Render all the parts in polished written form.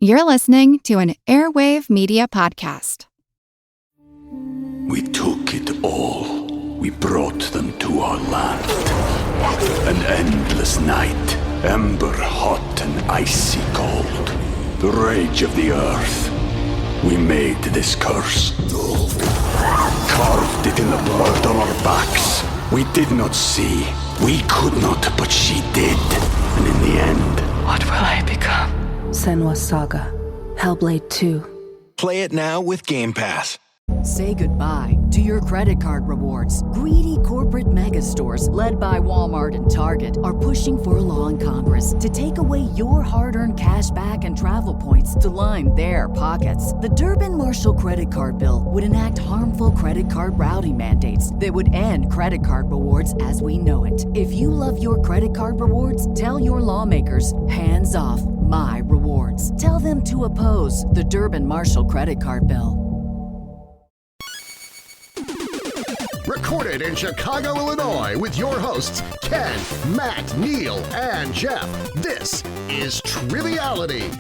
You're listening to an Airwave Media Podcast. We took it all. We brought them to our land. An endless night, ember hot and icy cold. The rage of the earth. We made this curse. Carved it in the blood on our backs. We did not see. We could not, but she did. And in the end... What will I become? Senua's Saga. Hellblade 2. Play it now with Game Pass. Say goodbye to your credit card rewards. Greedy corporate mega stores, led by Walmart and Target, are pushing for a law in Congress to take away your hard-earned cash back and travel points to line their pockets. The Durbin-Marshall credit card bill would enact harmful credit card routing mandates that would end credit card rewards as we know it. If you love your credit card rewards, tell your lawmakers, hands off my rewards. Tell them to oppose the Durbin-Marshall credit card bill. Recorded in Chicago, Illinois, with your hosts, Ken, Matt, Neal, and Jeff. This is Triviality.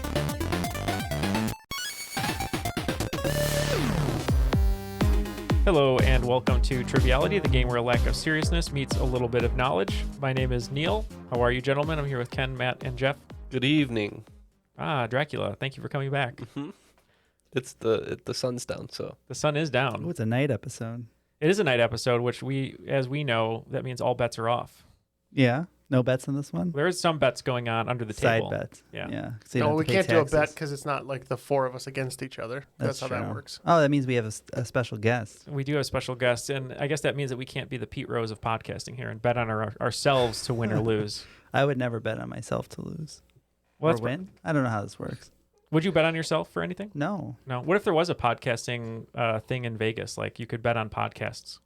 Hello, and welcome to Triviality, the game where a lack of seriousness meets a little bit of knowledge. My name is Neal. How are you, gentlemen? I'm here with Ken, Matt, and Jeff. Good evening. Dracula. Thank you for coming back. Mm-hmm. It's the sun's down, so. The sun is down. Oh, it's a night episode. It is a night episode, which as we know, that means all bets are off. Yeah? No bets on this one? There is some bets going on under the table. Side bets. Yeah. So no, we can't do a bet because it's not like the four of us against each other. That's how true. that works. Oh, that means we have a special guest. We do have a special guest, and I guess that means that we can't be the Pete Rose of podcasting here and bet on ourselves to win or lose. I would never bet on myself to lose. Well, or win? I don't know how this works. Would you bet on yourself for anything? No. What if there was a podcasting thing in Vegas? Like you could bet on podcasts.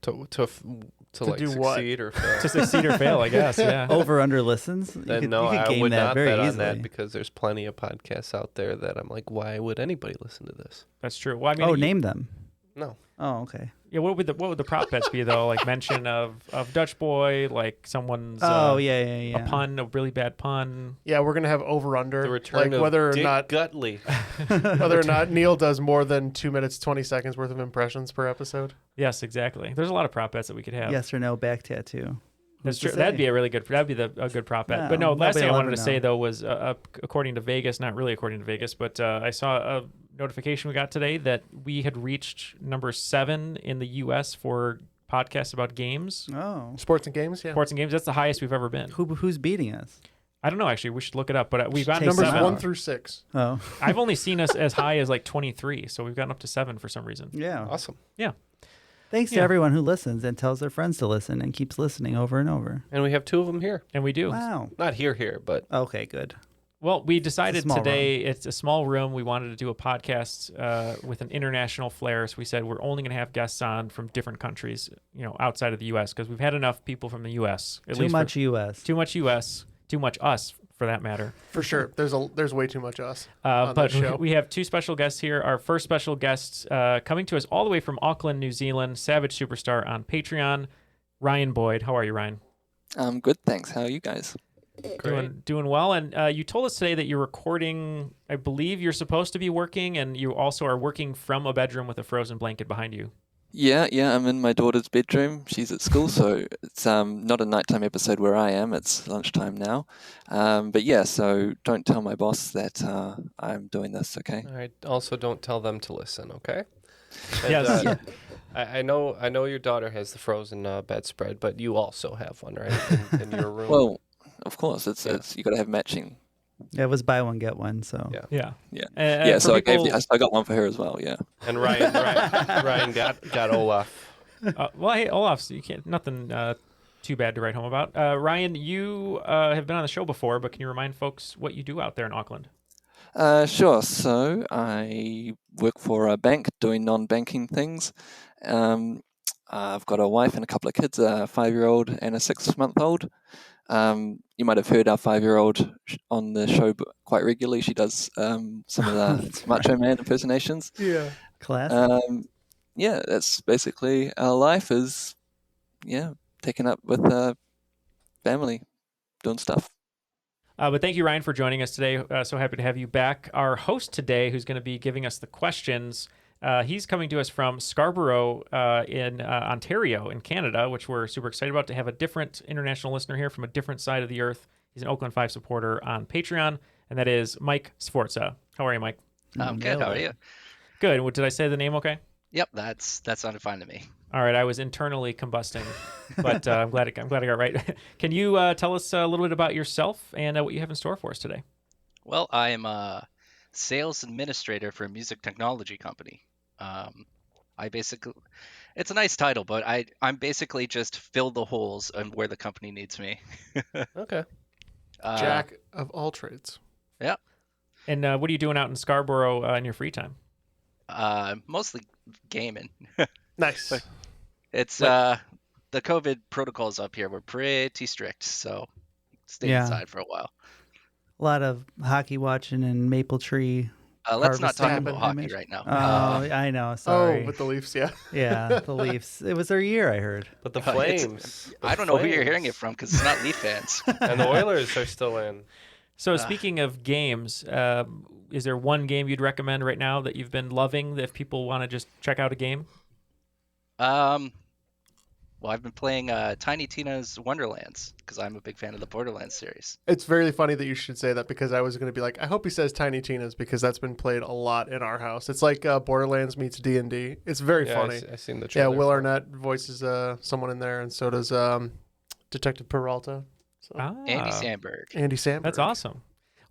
To like do succeed or fail. To succeed or fail, I guess, yeah. Over under listens? Then no, I would not bet on that because there's plenty of podcasts out there that I'm like, why would anybody listen to this? That's true. Well, I mean, name them. No. Oh, okay. Yeah, what would the prop bets be though? Like mention of Dutch Boy, like someone's a pun, a really bad pun. Yeah, we're gonna have over under the return of whether or Dick not Gutley. whether or not Neal does more than 2 minutes 20 seconds worth of impressions per episode. Yes, exactly. There's a lot of prop bets that we could have. Yes or no back tattoo. That's true. That'd be a really good. That'd be a good prop bet. Yeah, but no, last thing I wanted to know. say though was according to Vegas, not really according to Vegas, but I saw a notification we got today that we had reached number 7 in the U.S. for podcasts about games. Oh, Sports and games, yeah. Sports and games. That's the highest we've ever been. who's beating us? I don't know. Actually, we should look it up. But we've gotten Numbers 7. 1 through 6. Oh, I've only seen us as high as like 23, so we've gotten up to 7 for some reason. yeah. Awesome. Yeah. Thanks to everyone who listens and tells their friends to listen and keeps listening over and over. And we have 2 of them here. And we do. Wow. Not here, but. Okay, good. Well, we decided small today it's a small room. We wanted to do a podcast with an international flair. So we said we're only going to have guests on from different countries, outside of the U.S. because we've had enough people from the U.S. Too much U.S. Too much U.S. Too much us, for that matter. For sure. There's way too much us on but this show. We have 2 special guests here. Our first special guest coming to us all the way from Auckland, New Zealand, Savage Superstar on Patreon, Ryan Boyd. How are you, Ryan? I'm good, thanks. How are you guys? Doing well. And you told us today that you're recording, I believe you're supposed to be working, and you also are working from a bedroom with a frozen blanket behind you. Yeah, I'm in my daughter's bedroom. She's at school, so it's not a nighttime episode where I am. It's lunchtime now. But yeah, so don't tell my boss that I'm doing this, okay? All right. Also, don't tell them to listen, okay? And, Yes. I know your daughter has the frozen bedspread, but you also have one, right, in your room? Well, of course, it's you got to have matching. Yeah, it was buy one get one. So yeah. So I got one for her as well. Yeah. And Ryan got Olaf. Well, hey, Olaf's nothing too bad to write home about. Ryan, you have been on the show before, but can you remind folks what you do out there in Auckland? Sure. So I work for a bank doing non-banking things. I've got a wife and a couple of kids, a 5-year-old and a 6-month-old. You might have heard our 5-year-old on the show quite regularly. She does some of the Macho Man impersonations. Yeah. Class. Yeah, that's basically our life is, taken up with family, doing stuff. But thank you, Ryan, for joining us today. So happy to have you back. Our host today, who's going to be giving us the questions, he's coming to us from Scarborough in Ontario in Canada, which we're super excited about to have a different international listener here from a different side of the earth. He's an Oakland 5 supporter on Patreon, and that is Mike Sforza. How are you, Mike? I'm good. How are you? Good. Did I say the name okay? Yep, that sounded fine to me. All right, I was internally combusting, but I'm glad I got it right. Can you tell us a little bit about yourself and what you have in store for us today? Well, I am a sales administrator for a music technology company. It's a nice title, but I'm basically just fill the holes and where the company needs me. Okay. Jack of all trades. Yeah. And what are you doing out in Scarborough in your free time? Mostly gaming. Nice. But it's the COVID protocols up here were pretty strict, so stay inside for a while. A lot of hockey watching and maple tree. Let's not talk about hockey right now. Oh, I know. Sorry. Oh, with the Leafs, yeah. Yeah, the Leafs. It was their year, I heard. But the Flames. I don't know who you're hearing it from because it's not Leaf fans. And the Oilers are still in. So speaking of games, is there one game you'd recommend right now that you've been loving if people want to just check out a game? Well, I've been playing Tiny Tina's Wonderlands because I'm a big fan of the Borderlands series. It's very funny that you should say that because I was going to be like, I hope he says Tiny Tina's because that's been played a lot in our house. It's like Borderlands meets D&D. It's very funny. I've seen the trailer. Yeah, Will Arnett voices someone in there, and so does Detective Peralta. So. Andy Samberg. Andy Samberg. That's awesome.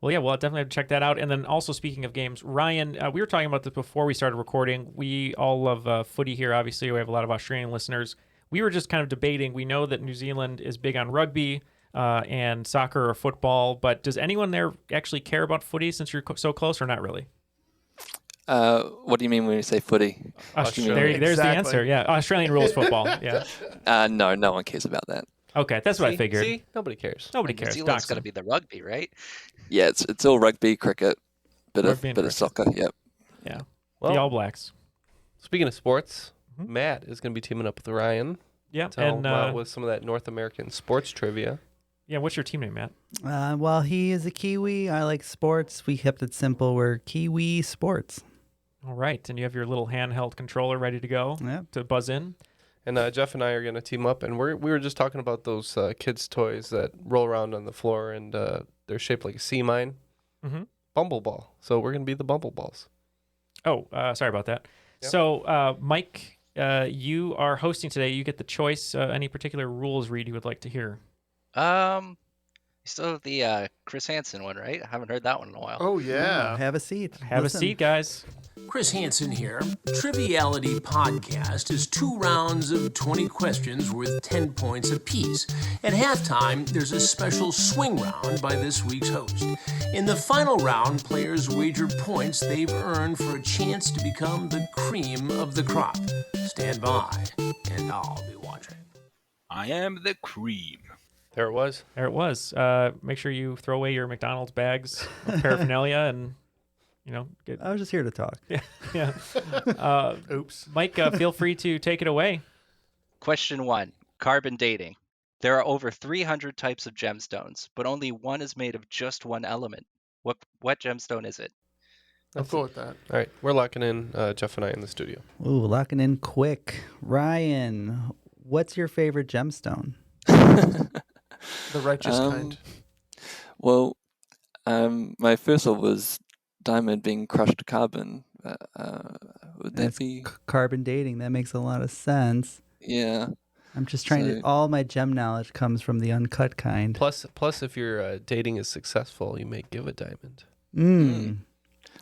Well, yeah, I'll definitely have to check that out. And then also speaking of games, Ryan, we were talking about this before we started recording. We all love footy here, obviously. We have a lot of Australian listeners. We were just kind of debating. We know that New Zealand is big on rugby and soccer or football, but does anyone there actually care about footy since you're so close or not really? What do you mean when you say footy? There's the answer. Yeah, Australian rules football. Yeah. No one cares about that. Okay, that's what I figured. See, nobody cares. Nobody cares. New Zealand's going to be the rugby, right? Yeah, it's all rugby, cricket, bit of soccer. Yep. Yeah. Well, the All Blacks. Speaking of sports, Matt is going to be teaming up with Ryan. Yeah, and with some of that North American sports trivia. Yeah, what's your team name, Matt? Well, he is a Kiwi. I like sports. We kept it simple. We're Kiwi Sports. All right, and you have your little handheld controller ready to go to buzz in. And Jeff and I are going to team up, and we were just talking about those kids' toys that roll around on the floor, and they're shaped like a sea mine. Mm-hmm. Bumble ball. So we're going to be the bumble balls. Oh, sorry about that. Yep. So, Mike, you are hosting today. You get the choice. Any particular rules read you would like to hear? You still have the Chris Hansen one, right? I haven't heard that one in a while. Oh, yeah. Have a seat. Have a seat, guys. Chris Hansen here. Triviality podcast is 2 rounds of 20 questions worth 10 points apiece. At halftime, there's a special swing round by this week's host. In the final round, players wager points they've earned for a chance to become the cream of the crop. Stand by, and I'll be watching. I am the cream. There it was. There it was. Make sure you throw away your McDonald's bags of paraphernalia and, get... I was just here to talk. Yeah. Oops. Mike, feel free to take it away. Question 1, carbon dating. There are over 300 types of gemstones, but only one is made of just one element. What gemstone is it? I'm cool with that. All right, we're locking in Jeff and I in the studio. Ooh, locking in quick. Ryan, what's your favorite gemstone? The righteous kind. Well, my first one was diamond being crushed to carbon. Would that be carbon dating? That makes a lot of sense. Yeah. I'm just trying to. All my gem knowledge comes from the uncut kind. Plus, if your dating is successful, you may give a diamond.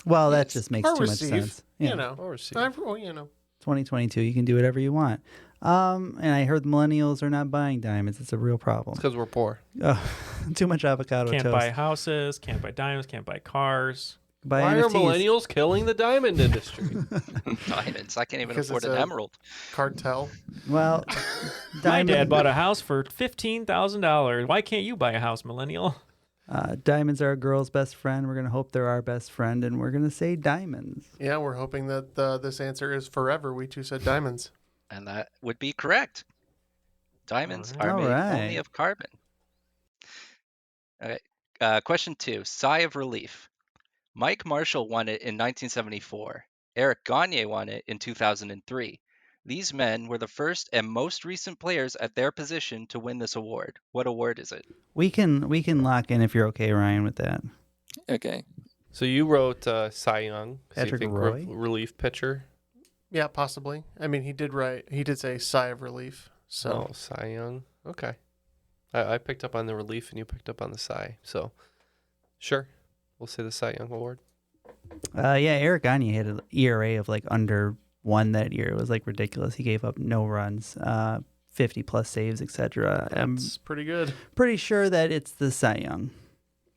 Well, that just makes too much sense. Or receive. 2022, you can do whatever you want. And I heard millennials are not buying diamonds. It's a real problem. It's because we're poor. Too much avocado toast. Can't buy houses, can't buy diamonds, can't buy cars. Why are millennials killing the diamond industry? Diamonds. I can't even afford an emerald. Cartel. Well, my dad bought a house for $15,000. Why can't you buy a house, millennial? Diamonds are a girl's best friend. We're going to hope they're our best friend, and we're going to say diamonds. Yeah, we're hoping that this answer is forever. We too said diamonds. And that would be correct. Diamonds are made only of carbon. Okay. Question 2, Sigh of Relief. Mike Marshall won it in 1974. Eric Gagne won it in 2003. These men were the first and most recent players at their position to win this award. What award is it? We can lock in if you're okay, Ryan, with that. Okay. So you wrote Cy Young. So you Patrick think Roy? relief pitcher? Yeah, possibly. I mean, he did say sigh of relief. So Oh, Cy Young. Okay. I picked up on the relief and you picked up on the Cy. So, sure. We'll say the Cy Young Award. Yeah, Eric Gagne had an ERA of like under 1 that year. It was like ridiculous. He gave up no runs, 50 plus saves, etc. that's pretty good. Pretty sure that it's the Cy Young.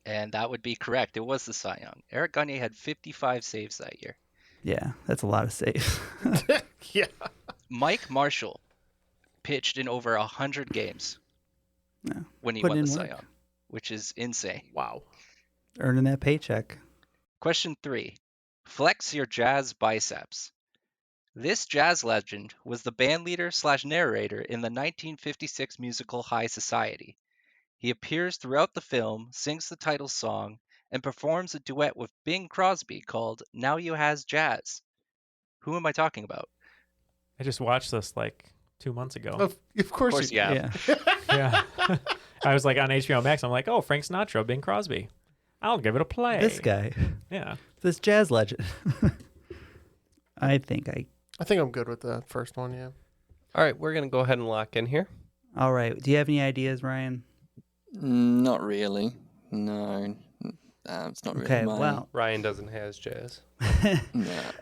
And that would be correct. It was the Cy Young. Eric Gagne had 55 saves that year. Yeah, that's a lot of saves. Yeah. Mike Marshall pitched in over 100 games when he putting won the in Cy work. Young, which is insane. Wow. Earning that paycheck. Question 3. Flex your jazz biceps. This jazz legend was the bandleader / narrator in the 1956 musical High Society. He appears throughout the film, sings the title song, and performs a duet with Bing Crosby called Now You Has Jazz. Who am I talking about? I just watched this like 2 months ago. Of course you have. Yeah. I was like on HBO Max. I'm like, oh, Frank Sinatra, Bing Crosby. I'll give it a play. This guy. Yeah. This jazz legend. I think I'm good with the first one, yeah. All right, we're going to go ahead and lock in here. All right. Do you have any ideas, Ryan? Not really. No. It's not really Okay, mine. well. Ryan doesn't has jazz.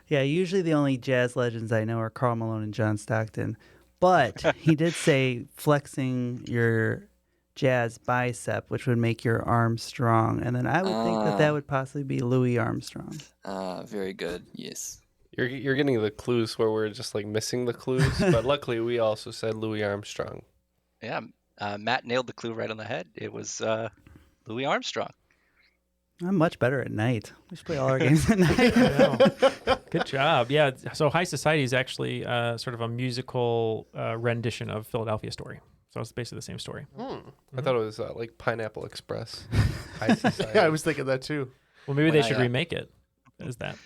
Yeah, usually the only jazz legends I know are Karl Malone and John Stockton. But he did say flexing your jazz bicep, which would make your arm strong. And then I would think that would possibly be Louis Armstrong. Very good. Yes. You're getting the clues where we're just like missing the clues, but luckily we also said Louis Armstrong. Yeah, Matt nailed the clue right on the head. It was Louis Armstrong. I'm much better at night. We should play all our games at night. Good job. Yeah. So High Society is actually sort of a musical rendition of Philadelphia Story. So it's basically the same story. I thought it was like Pineapple Express. High Society. Yeah, I was thinking that too. Well, maybe When they should I, remake it. Is that?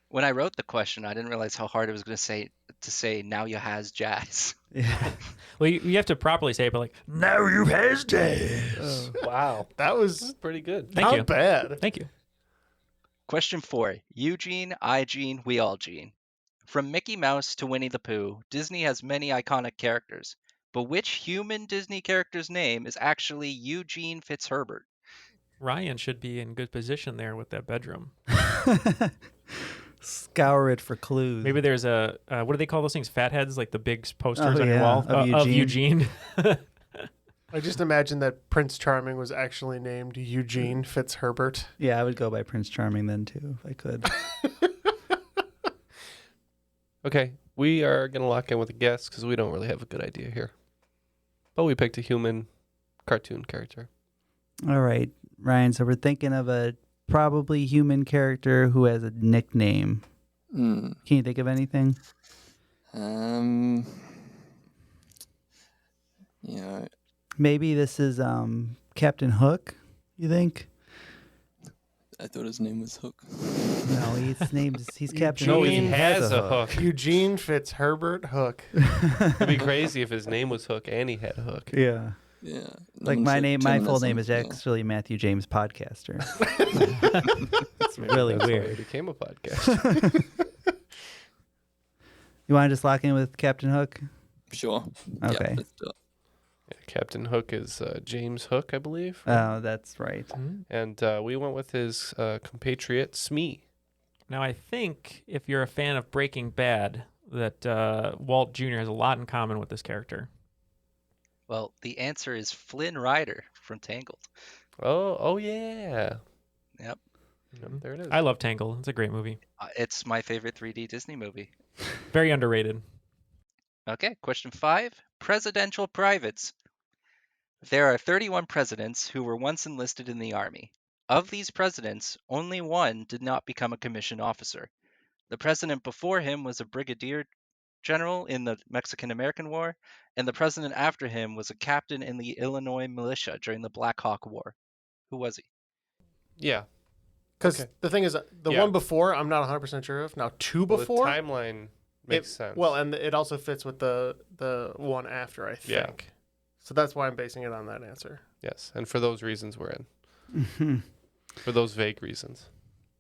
When I wrote the question, I didn't realize how hard it was going to say Now You Has Jazz. Yeah. Well, you have to properly say it, but like, now you has jazz. Wow. That was pretty good. Thank you. Not bad. Thank you. Question 4. Eugene, I-Gene, we all Gene. From Mickey Mouse to Winnie the Pooh, Disney has many iconic characters. But which human Disney character's name is actually Eugene Fitzherbert? Ryan should be in good position there with that bedroom. Scour it for clues. Maybe there's a, what do they call those things? Fatheads, like the big posters on your yeah, wall of Eugene. I just imagine that Prince Charming was actually named Eugene Fitzherbert. Yeah, I would go by Prince Charming then too, if I could. Okay, we are going to lock in with a guess because we don't really have a good idea here. But we picked a human cartoon character. All right, Ryan. So we're thinking of a probably human character who has a nickname. Can you think of anything? Maybe this is Captain Hook. You think? I thought his name was Hook. No, he's Captain. No, Hook. he has a hook. Eugene Fitzherbert Hook. It'd be crazy if his name was Hook and he had a hook. Yeah. Yeah. Like my full name is actually Matthew James Podcaster. It's really That's why weird. it became a podcast. You want to just lock in with Captain Hook? Sure. Okay. Yeah, let's do it. Yeah, Captain Hook is James Hook, I believe. Oh, that's right. And we went with his compatriot, Smee. Now, I think if you're a fan of Breaking Bad, that Walt Jr. has a lot in common with this character. Well, the answer is Flynn Rider from Tangled. Oh yeah. Yep. There it is. I love Tangled. It's a great movie. It's my favorite 3D Disney movie. Very underrated. Okay, question 5. Presidential privates. There are 31 presidents who were once enlisted in the Army. Of these presidents, only one did not become a commissioned officer. The president before him was a brigadier general in the Mexican-American War, and the president after him was a captain in the Illinois militia during the Black Hawk War. Who was he? Yeah. Because the thing is, the one before, I'm not 100% sure of. Now, two before. The timeline makes sense. Well, and it also fits with the one after, I think. Yeah. So that's why I'm basing it on that answer. Yes. And for those reasons, we're in. Mm-hmm. For those vague reasons.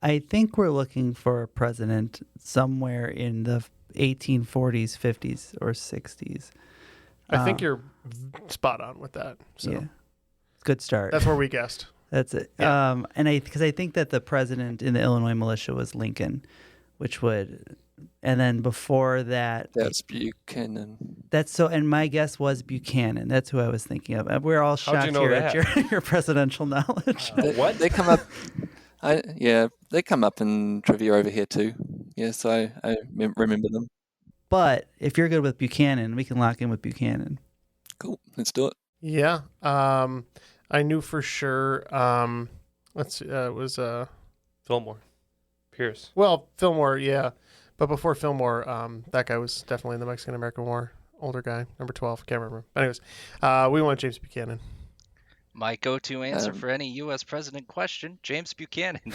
I think we're looking for a president somewhere in the 1840s, 50s, or 60s. I think you're spot on with that. So. Yeah. Good start. That's where we guessed. That's it. Yeah. Because I think that the president in the Illinois militia was Lincoln, and then before that, that's Buchanan. And my guess was Buchanan. That's who I was thinking of. We're all shocked here at your presidential knowledge. What? They come up. They come up in trivia over here too. Yes, I remember them. But if you're good with Buchanan, we can lock in with Buchanan. Cool. Let's do it. Yeah. I knew for sure. It was Fillmore. Pierce. Well, Fillmore, yeah. But before Fillmore, that guy was definitely in the Mexican-American War. Older guy, number 12. Can't remember. Anyways, we want James Buchanan. My go-to answer for any U.S. president question, James Buchanan.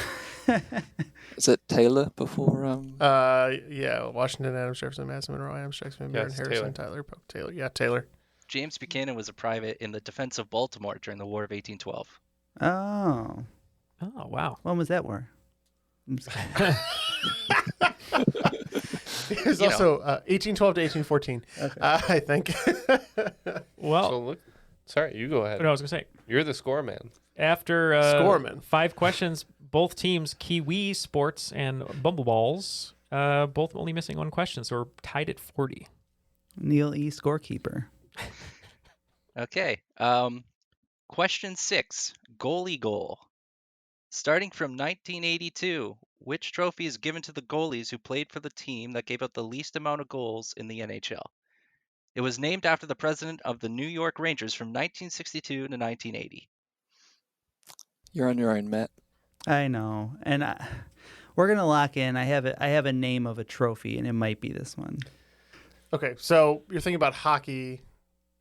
Is it Taylor before? Yeah, Washington, Adams, Jefferson, Madison, Monroe, Adams, Jackson, Barron, Harrison, Tyler, Polk, Taylor. Yeah, Taylor. James Buchanan was a private in the defense of Baltimore during the War of 1812. Oh. Oh, wow. When was that war? It was also 1812 to 1814, I think. Well, sorry, you go ahead. No, I was going to say. You're the score man. After Scoreman. 5 questions, both teams, Kiwi Sports and Bumbleballs, both only missing 1 question, so we're tied at 40. Neal E, Scorekeeper. Okay. Question 6, goalie goal. Starting from 1982, which trophy is given to the goalies who played for the team that gave up the least amount of goals in the NHL? It was named after the president of the New York Rangers from 1962 to 1980. You're on your own, Matt. I know. And we're going to lock in. I have a name of a trophy, and it might be this one. Okay, so you're thinking about hockey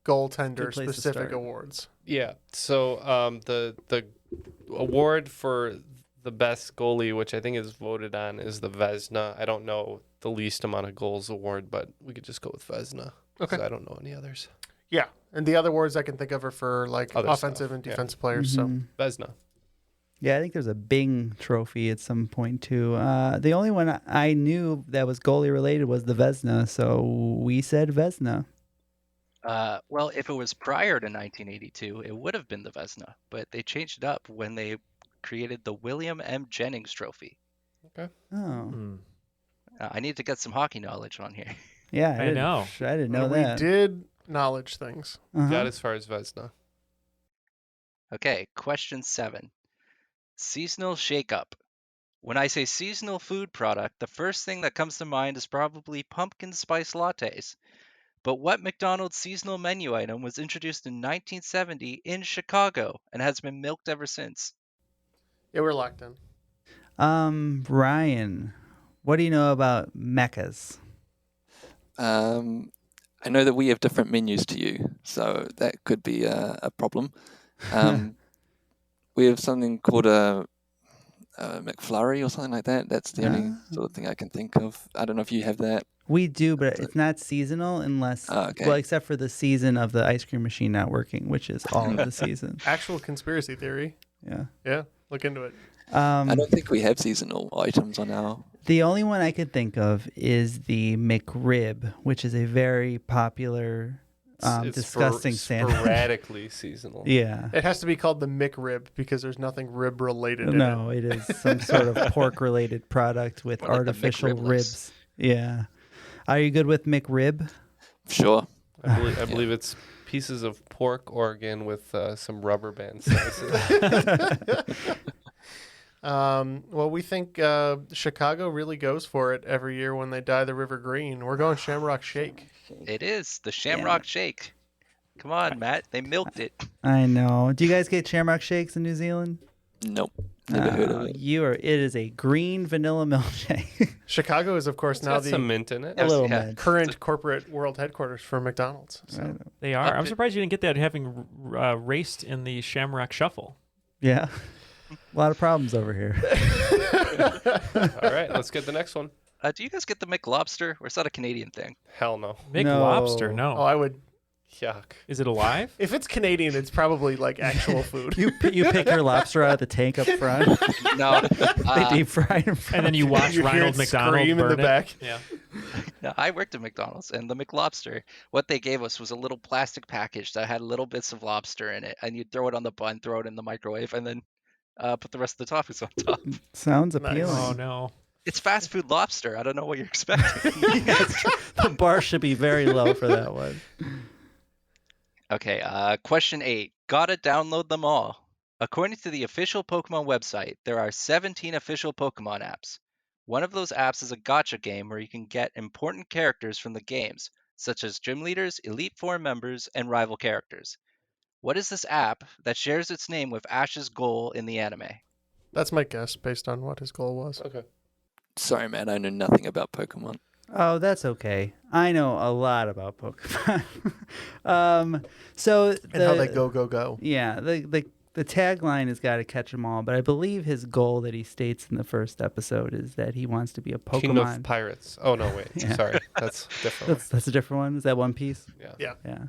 goaltender specific awards. Yeah. So the award for the best goalie, which I think is voted on, is the Vezina. I don't know the least amount of goals award, but we could just go with Vezina. Okay. I don't know any others. Yeah, and the other awards I can think of are for like Other offensive stuff, and defensive players. Mm-hmm. So Vezina. Yeah, I think there's a Bing trophy at some point too. The only one I knew that was goalie related was the Vezina, so we said Vezina. Well, if it was prior to 1982, it would have been the Vezina, but they changed it up when they created the William M. Jennings Trophy. Okay. Oh. I need to get some hockey knowledge on here. Yeah, I know. I didn't know we that. did knowledge things. Got as far as Vezina. Okay, question 7. Seasonal shakeup. When I say seasonal food product, the first thing that comes to mind is probably pumpkin spice lattes. But what McDonald's seasonal menu item was introduced in 1970 in Chicago and has been milked ever since? Yeah, we're locked in. Ryan, what do you know about Mecca's? I know that we have different menus to you, so that could be a problem. We have something called a McFlurry or something like that. That's the only sort of thing I can think of. I don't know if you have that. We do, but it's not seasonal unless, well, except for the season of the ice cream machine not working, which is all of the season. Actual conspiracy theory. Yeah. Yeah, look into it. I don't think we have seasonal items on our... The only one I could think of is the McRib, which is a very popular, disgusting sandwich. Sporadically seasonal. Yeah. It has to be called the McRib because there's nothing rib related in it. No, it is some sort of pork related product with Or like the artificial McRibless. ribs. Yeah. Are you good with McRib? Sure. I believe it's pieces of pork organ with some rubber band slices. Well, we think Chicago really goes for it every year when they dye the river green. We're going Shamrock Shake. It is the Shamrock Shake. Come on, Matt. They milked it. I know. Do you guys get Shamrock Shakes in New Zealand? Nope. Never heard of it. It is a green vanilla milkshake. Chicago is, of course, now got the some mint in it. A little mint. current corporate world headquarters for McDonald's. So. They are. I'm surprised you didn't get that having raced in the Shamrock Shuffle. Yeah. A lot of problems over here. All right, let's get the next one. Do you guys get the McLobster, or is that a Canadian thing? Hell no. McLobster, no. Oh, I would. Yuck. Is it alive? If it's Canadian, it's probably like actual food. You pick your lobster out of the tank up front. No. They deep fry them. And then you watch You hear Ronald it McDonald scream in burn the it. back. Yeah. No, I worked at McDonald's, and the McLobster, what they gave us was a little plastic package that had little bits of lobster in it, and you'd throw it on the bun, throw it in the microwave, and then put the rest of the toppings on top. Sounds appealing. Oh, no. It's fast food lobster. I don't know what you're expecting. The bar should be very low for that one. Okay, question 8. Gotta download them all. According to the official Pokemon website, there are 17 official Pokemon apps. One of those apps is a gacha game where you can get important characters from the games, such as gym leaders, Elite Four members, and rival characters. What is this app that shares its name with Ash's goal in the anime? That's my guess based on what his goal was. Okay. Sorry, man, I know nothing about Pokemon. Oh, that's okay. I know a lot about Pokemon. So And how they go. Yeah, the tagline has got to catch them all, but I believe his goal that he states in the first episode is that he wants to be a Pokemon. King of Pirates. Oh, no, wait. Yeah. Sorry. That's different. That's a different one. Is that One Piece? Yeah. Yeah.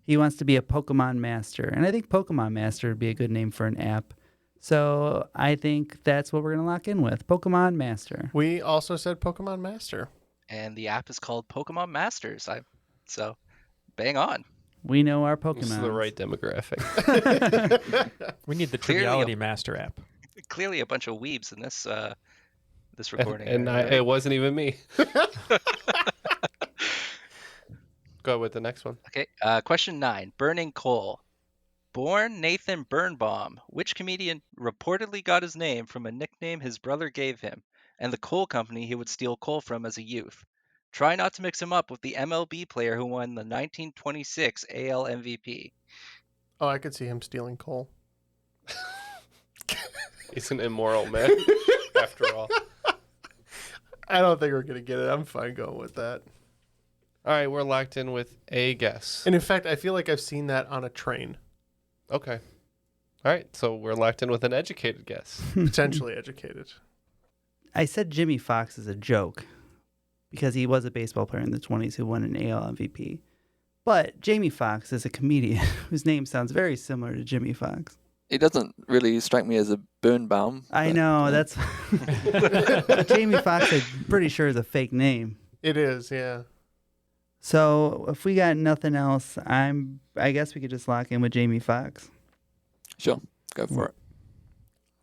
He wants to be a Pokemon Master, and I think Pokemon Master would be a good name for an app. So I think that's what we're going to lock in with, Pokemon Master. We also said Pokemon Master. And the app is called Pokemon Masters. So, bang on. We know our Pokemon. This is the right demographic. We need the Clearly Triviality Master app. Clearly a bunch of weebs in this this recording. And it wasn't even me. Go with the next one. Okay, question 9. Burning coal. Born Nathan Birnbaum, which comedian reportedly got his name from a nickname his brother gave him, and the coal company he would steal coal from as a youth? Try not to mix him up with the MLB player who won the 1926 AL MVP. Oh, I could see him stealing coal. He's an immoral man, after all. I don't think we're going to get it. I'm fine going with that. All right, we're locked in with a guess. And in fact, I feel like I've seen that on a train. Okay. All right, so we're locked in with an educated guess. Potentially educated. I said Jimmy Fox is a joke because he was a baseball player in the 20s who won an AL MVP. But Jamie Foxx is a comedian whose name sounds very similar to Jimmy Fox. He doesn't really strike me as a Birnbaum. I know, that's... But Jamie Foxx, I'm pretty sure, is a fake name. It is, yeah. So if we got nothing else, I guess we could just lock in with Jamie Foxx. Sure, go for it.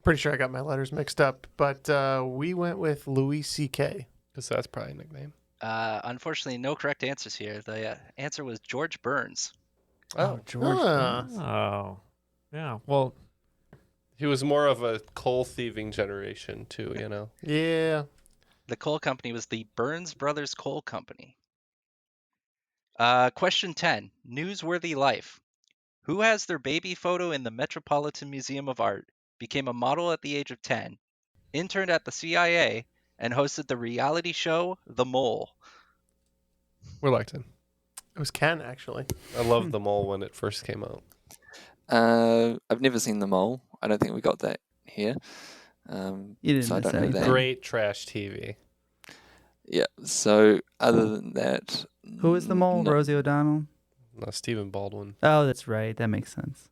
Pretty sure I got my letters mixed up, but we went with Louis C.K. Because that's probably a nickname. Unfortunately, no correct answers here. The answer was George Burns. Oh, George Burns. Oh. Yeah, well... He was more of a coal thieving generation, too, you know? Yeah. The coal company was the Burns Brothers Coal Company. Question 10. Newsworthy life. Who has their baby photo in the Metropolitan Museum of Art, became a model at the age of 10, interned at the CIA, and hosted the reality show The Mole? We're locked in. It was Ken, actually. I loved The Mole when it first came out. I've never seen The Mole. I don't think we got that here. You didn't so I miss don't know anything. that. Great trash TV. Yeah, so other than that... Who is the mole? no. Rosie O'Donnell? No, Stephen Baldwin. Oh, that's right. That makes sense.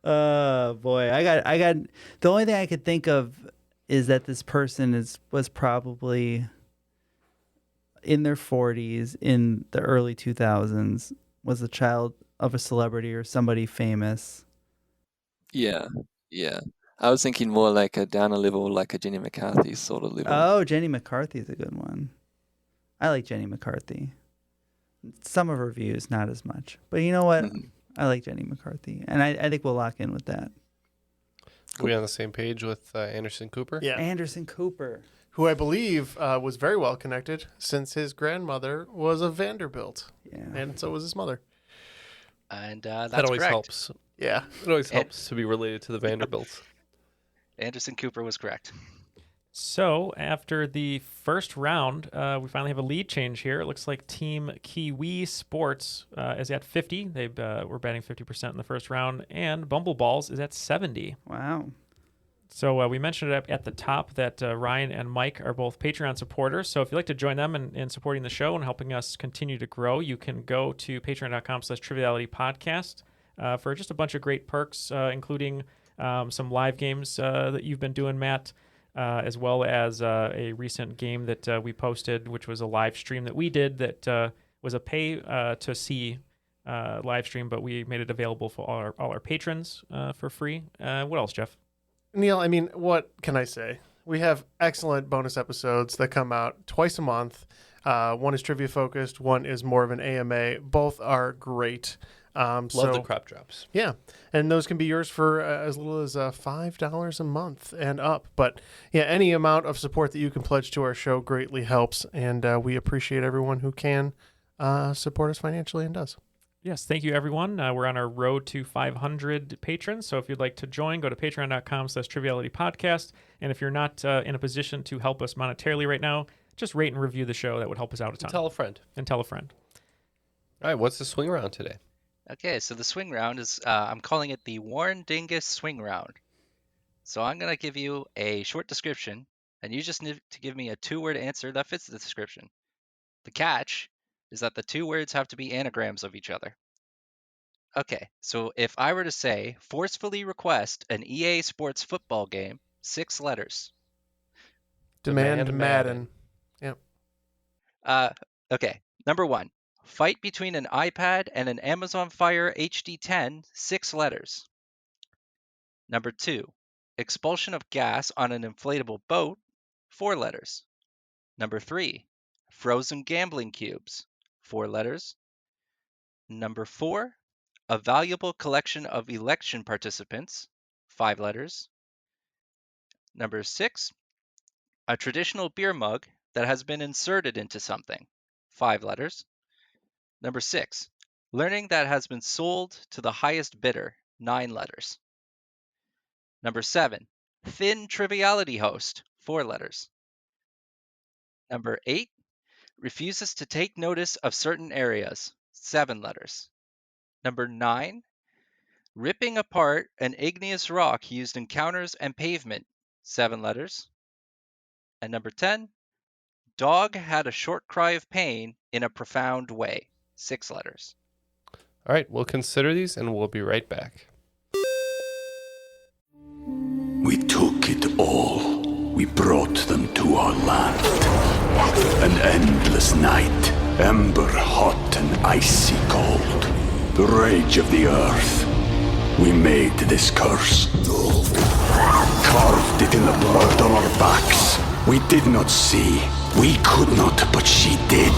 Oh boy, I got. The only thing I could think of is that this person was probably in their 40s in the early 2000s. Was the child of a celebrity or somebody famous. Yeah. I was thinking more like a downer level, like a Jenny McCarthy sort of level. Oh, Jenny McCarthy is a good one. I like Jenny McCarthy. Some of her views, not as much. But you know what? I like Jenny McCarthy. And I think we'll lock in with that. Are we on the same page with Anderson Cooper? Yeah. Anderson Cooper. Who I believe was very well connected since his grandmother was a Vanderbilt. Yeah. And so was his mother. And that's that always correct. helps. Yeah. It always helps to be related to the Vanderbilts. Anderson Cooper was correct. So after the first round, we finally have a lead change here. It looks like Team Kiwi Sports is at 50. They were batting 50% in the first round, and Bumbleballs is at 70. Wow. So we mentioned it at the top that Ryan and Mike are both Patreon supporters. So if you'd like to join them in supporting the show and helping us continue to grow, you can go to patreon.com/trivialitypodcast for just a bunch of great perks, including some live games that you've been doing, Matt, as well as a recent game that we posted, which was a live stream that we did that was a pay-to-see live stream, but we made it available for all our patrons for free. What else, Jeff? Neal, I mean, what can I say? We have excellent bonus episodes that come out twice a month. One is trivia focused, one is more of an AMA. Both are great. Love the crop drops. Yeah, and those can be yours for as little as $5 a month and up. But yeah, any amount of support that you can pledge to our show greatly helps, and we appreciate everyone who can support us financially and does. Yes, thank you, everyone. We're on our road to 500 patrons, so if you'd like to join, go to patreon.com/trivialitypodcast. And if you're not in a position to help us monetarily right now, just rate and review the show. That would help us out a ton. Tell a friend. And tell a friend. All right, what's the swing round today? Okay, so the swing round is, I'm calling it the Warren Dingus swing round. So I'm going to give you a short description, and you just need to give me a 2-word answer that fits the description. The catch is that the 2 words have to be anagrams of each other. Okay, so if I were to say, forcefully request an EA Sports football game, 6 letters. Demand Madden. Yep. Okay, number 1. Fight between an iPad and an Amazon Fire HD10, 6 letters. Number 2. Expulsion of gas on an inflatable boat, 4 letters. Number 3. Frozen gambling cubes, 4 letters. Number 4. A valuable collection of election participants, 5 letters. Number 6. A traditional beer mug that has been inserted into something, 5 letters. Number 6. Learning that has been sold to the highest bidder, 9 letters. Number 7. Thin Triviality host, 4 letters. Number 8. Refuses to take notice of certain areas, 7 letters. Number 9. Ripping apart an igneous rock used in counters and pavement, 7 letters. And number 10. Dog had a short cry of pain in a profound way, 6 letters. All right, we'll consider these and we'll be right back. We took it all. We brought them to our land. An endless night, ember hot and icy cold. The rage of the earth. We made this curse. Carved it in the blood on our backs. We did not see. We could not, but she did.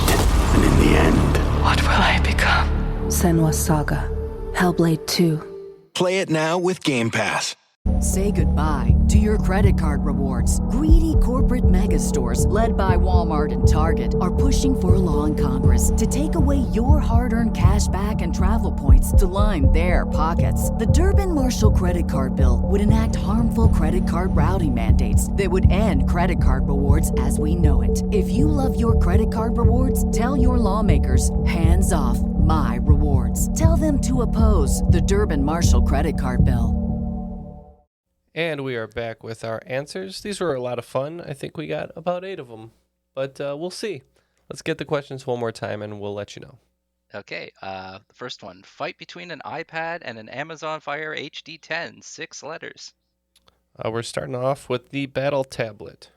And in the end... What will I become? Senua's Saga. Hellblade 2. Play it now with Game Pass. Say goodbye to your credit card rewards. Greedy corporate mega stores, led by Walmart and Target, are pushing for a law in Congress to take away your hard-earned cash back and travel points to line their pockets. The Durbin-Marshall credit card bill would enact harmful credit card routing mandates that would end credit card rewards as we know it. If you love your credit card rewards, tell your lawmakers, hands off my rewards. Tell them to oppose the Durbin-Marshall credit card bill. And we are back with our answers. These were a lot of fun. I think we got about 8 of them, but we'll see. Let's get the questions one more time and we'll let you know. Okay, the first one. Fight between an iPad and an Amazon Fire HD10, 6 letters. We're starting off with the Battle Tablet.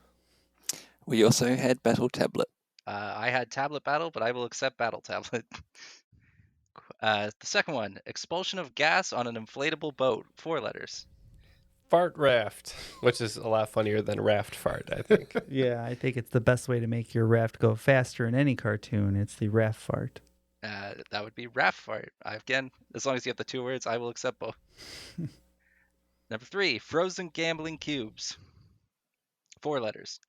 We also had Battle Tablet. I had Tablet Battle, but I will accept Battle Tablet. The second one. Expulsion of gas on an inflatable boat, 4 letters. Fart raft, which is a lot funnier than raft fart, I think. Yeah, I think it's the best way to make your raft go faster in any cartoon. It's the raft fart. That would be raft fart. Again, as long as you have the 2 words, I will accept both. Number 3, frozen gambling cubes. 4 letters.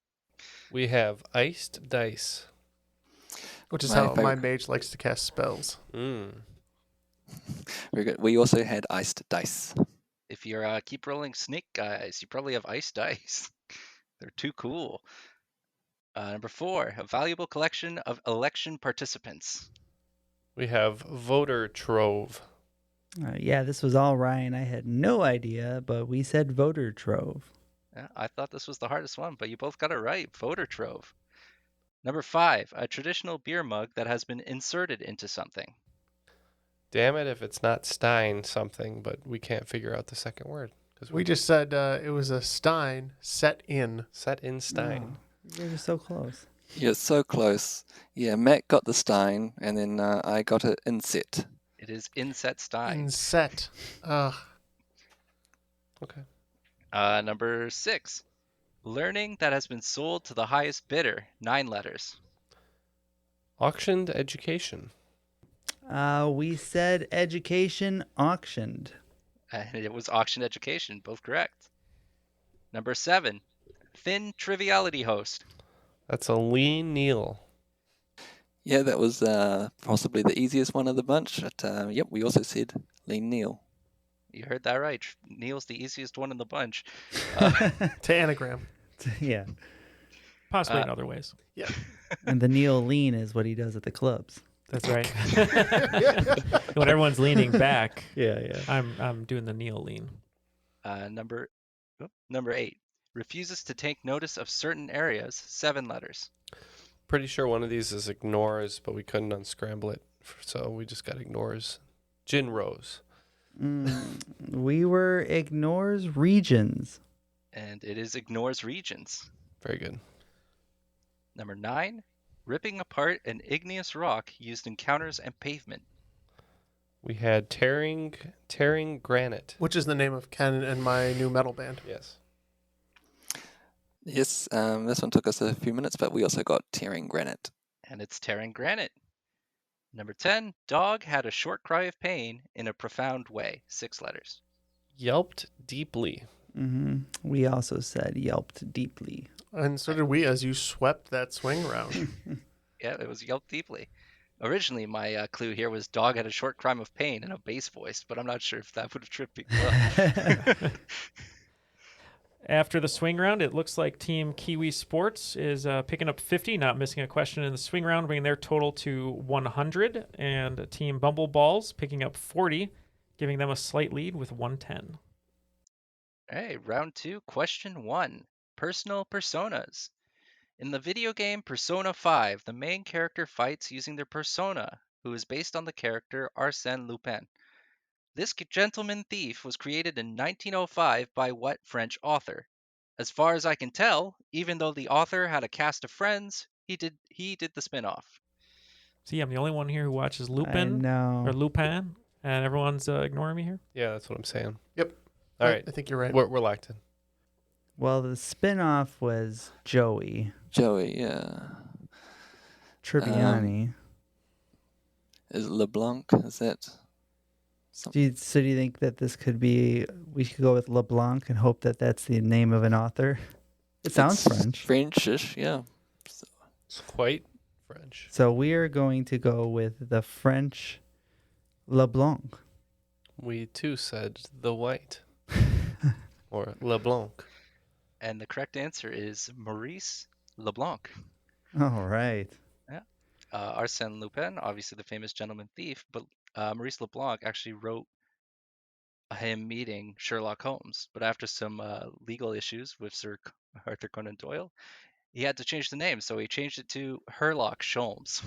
We have iced dice. Which is how my mage likes to cast spells. Very good. We also had iced dice. If you keep rolling snake guys, you probably have ice dice. They're too cool. Number 4, a valuable collection of election participants. We have voter trove. Yeah, this was all Ryan. I had no idea, but we said voter trove. Yeah, I thought this was the hardest one, but you both got it right. Voter trove. Number 5, a traditional beer mug that has been inserted into something. Damn it if it's not Stein something, but we can't figure out the second word. We just said it was a Stein set in. Set in Stein. Oh, you're so close. You're so close. Yeah, Matt got the Stein, and then I got it inset. It is inset Stein. Inset. Okay. Number 6, learning that has been sold to the highest bidder. 9 letters. Auctioned education. We said education auctioned. And it was auction education. Both correct. Number 7, thin Triviality host. That's a lean Neal. Yeah, that was possibly the easiest one of the bunch. But, yep, we also said lean Neal. You heard that right. Neal's the easiest one in the bunch. To anagram. Yeah. Possibly in other ways. Yeah. And the Neal lean is what he does at the clubs. That's right. When everyone's leaning back, Yeah. I'm doing the Neal lean. Number 8, refuses to take notice of certain areas. 7 letters. Pretty sure one of these is ignores, but we couldn't unscramble it, so we just got ignores. Gin Rose. We were ignores regions. And it is ignores regions. Very good. Number 9, ripping apart an igneous rock used in counters and pavement. We had tearing granite. Which is the name of Ken and my new metal band. Yes. Yes, this one took us a few minutes, but we also got tearing granite. And it's tearing granite. Number 10, dog had a short cry of pain in a profound way. 6 letters. Yelped deeply. Mm-hmm. We also said yelped deeply. And so did we, as you swept that swing round. Yeah, it was yelped deeply. Originally, my clue here was dog had a short cry of pain in a bass voice, but I'm not sure if that would have tripped people up. After the swing round, it looks like Team Kiwi Sports is picking up 50, not missing a question in the swing round, bringing their total to 100. And Team Bumbleballs picking up 40, giving them a slight lead with 110. All right, round 2, question 1. Personal personas. In the video game Persona 5, the main character fights using their persona, who is based on the character Arsène Lupin. This gentleman thief was created in 1905 by what French author? As far as I can tell, even though the author had a cast of friends, he did the spin-off. See, I'm the only one here who watches Lupin, or Lupin, and everyone's ignoring me here. Yeah, that's what I'm saying. Yep. All right. I think you're right. We're locked in. Well, the spin-off was Joey. Joey, yeah. Triviani. Is it LeBlanc? Is that... Do you think that this could be, we could go with LeBlanc and hope that that's the name of an author? It sounds French. French-ish, yeah. It's quite French. So we are going to go with the French LeBlanc. We too said the white. Or LeBlanc. And the correct answer is Maurice Leblanc. All right. Yeah. Arsène Lupin, obviously the famous gentleman thief, but Maurice Leblanc actually wrote him meeting Sherlock Holmes. But after some legal issues with Sir Arthur Conan Doyle, he had to change the name, so he changed it to Herlock Sholmes.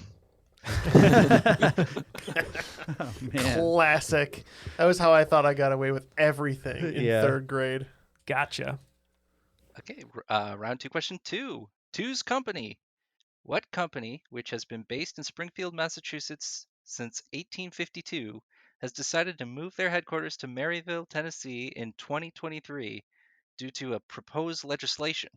Oh, man. Classic. That was how I thought I got away with everything in 3rd grade. Gotcha. Okay, round 2, question 2. Two's Company. What company, which has been based in Springfield, Massachusetts since 1852, has decided to move their headquarters to Maryville, Tennessee in 2023 due to a proposed legislation?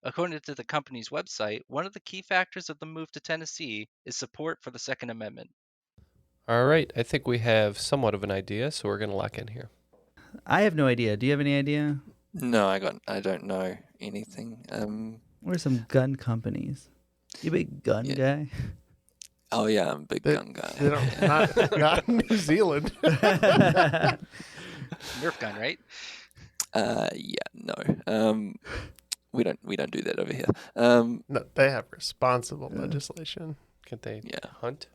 According to the company's website, one of the key factors of the move to Tennessee is support for the Second Amendment. All right. I think we have somewhat of an idea, so we're going to lock in here. I have no idea. Do you have any idea? No, I don't know anything. What are some gun companies? You a big gun guy? Oh yeah, I'm a big gun guy. They don't, not in New Zealand. Nerf gun, right? Yeah, no. we don't do that over here. No, they have responsible legislation. Can they Yeah. hunt?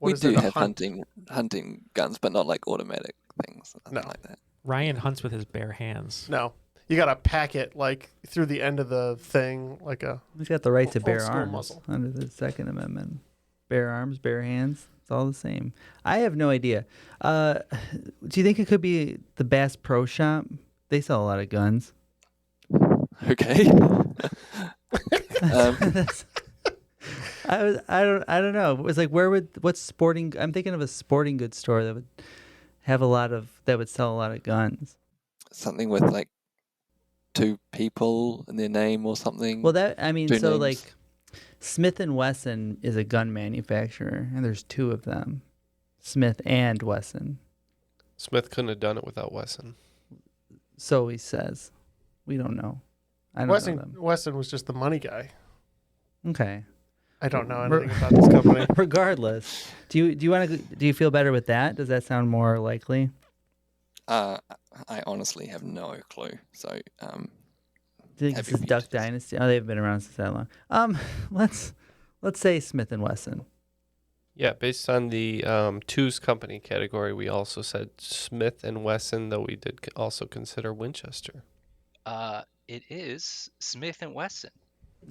We do have hunting guns, but not like automatic things. Nothing like that. Ryan hunts with his bare hands. No. You got to pack it like through the end of the thing, like a. He's got the right to bear old-school arms muzzle. under the Second Amendment. Bare arms, bare hands. It's all the same. I have no idea. Do you think it could be the Bass Pro Shop? They sell a lot of guns. Okay. I don't know. It was like what's sporting? I'm thinking of a sporting goods store that would have that would sell a lot of guns. Something with like 2 people in their name or something. Well, so names. like Smith & Wesson is a gun manufacturer, and there's 2 of them, Smith and Wesson. Smith couldn't have done it without Wesson. So he says. We don't know. I don't know them. Wesson was just the money guy. Okay. I don't know anything about this company. Regardless, do you feel better with that? Does that sound more likely? I honestly have no clue. So, do you think this is Duck Dynasty? Oh, they've been around since that long. Let's say Smith & Wesson. Yeah, based on the two's company category, we also said Smith and Wesson, though we did also consider Winchester. It is Smith & Wesson.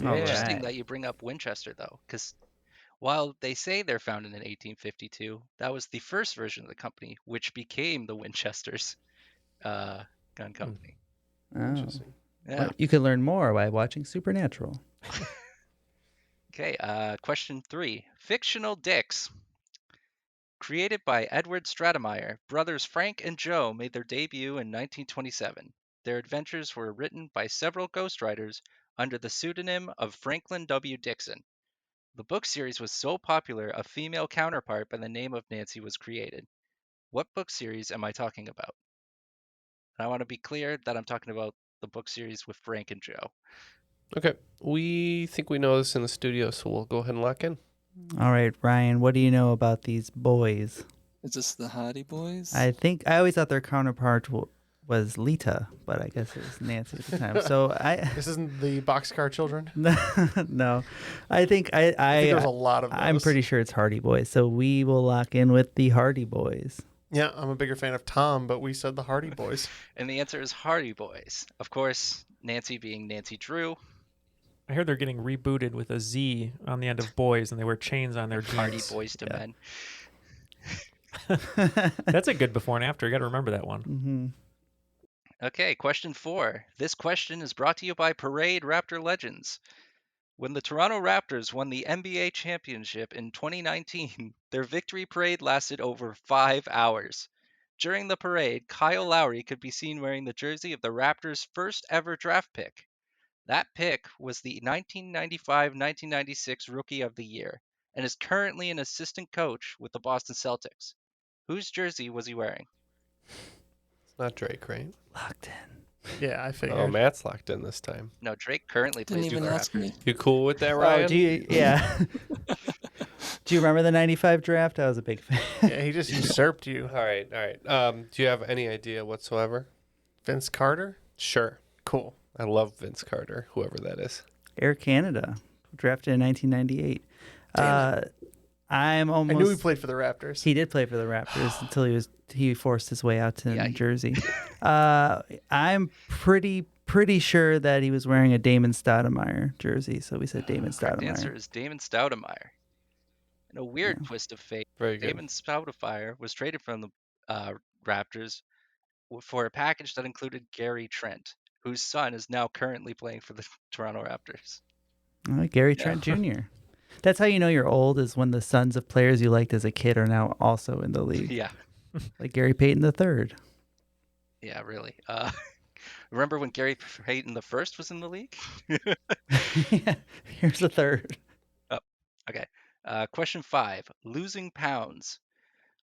All Interesting right. that you bring up Winchester, though, because while they say they're founded in 1852, that was the first version of the company, which became the Winchester's gun company. Oh. Interesting. Yeah. Well, you can learn more by watching Supernatural. Okay, question 3. Fictional dicks. Created by Edward Stratemeyer, brothers Frank and Joe made their debut in 1927. Their adventures were written by several ghostwriters under the pseudonym of Franklin W. Dixon. The book series was so popular, a female counterpart by the name of Nancy was created. What book series am I talking about? And I want to be clear that I'm talking about the book series with Frank and Joe. Okay, we think we know this in the studio, so we'll go ahead and lock in. All right, Ryan, what do you know about these boys? is this the Hardy Boys? I always thought their counterpart was Lita, but I guess it was Nancy at the time. So This isn't the Boxcar Children? No. I think there's a lot of those. I'm pretty sure it's Hardy Boys. So we will lock in with the Hardy Boys. Yeah, I'm a bigger fan of Tom, but we said the Hardy Boys. And the answer is Hardy Boys. Of course, Nancy being Nancy Drew. I heard they're getting rebooted with a Z on the end of boys, and they wear chains on their jeans. Hardy Boys to Men. That's a good before and after. You got to remember that one. Mm-hmm. Okay, question 4. This question is brought to you by Parade Raptor Legends. When the Toronto Raptors won the NBA championship in 2019, their victory parade lasted over 5 hours. During the parade, Kyle Lowry could be seen wearing the jersey of the Raptors' first ever draft pick. That pick was the 1995-1996 Rookie of the Year and is currently an assistant coach with the Boston Celtics. Whose jersey was he wearing? It's not Drake, right? Locked in. Yeah, I figured. Oh, Matt's locked in this time. No, Drake currently Didn't plays for even the ask Raptors. me. You cool with that, Ryan? Yeah. Do you remember the 95 draft? I was a big fan. Yeah, he just usurped you. All right. Do you have any idea whatsoever? Vince Carter? Sure. Cool. I love Vince Carter, whoever that is. Air Canada, drafted in 1998. I knew he played for the Raptors. He did play for the Raptors until he forced his way out to New Jersey. I'm pretty sure that he was wearing a Damon Stoudemire jersey, so we said Damon Stoudemire. The answer is Damon Stoudemire. In a weird twist of fate, Very good. Damon Stoudemire was traded from the Raptors for a package that included Gary Trent, whose son is now currently playing for the Toronto Raptors. Gary Trent Jr. That's how you know you're old, is when the sons of players you liked as a kid are now also in the league. Yeah. Like Gary Payton III. Yeah, really. Remember when Gary Payton the First was in the league? Yeah, here's the third. Oh, okay. Question 5. Losing pounds.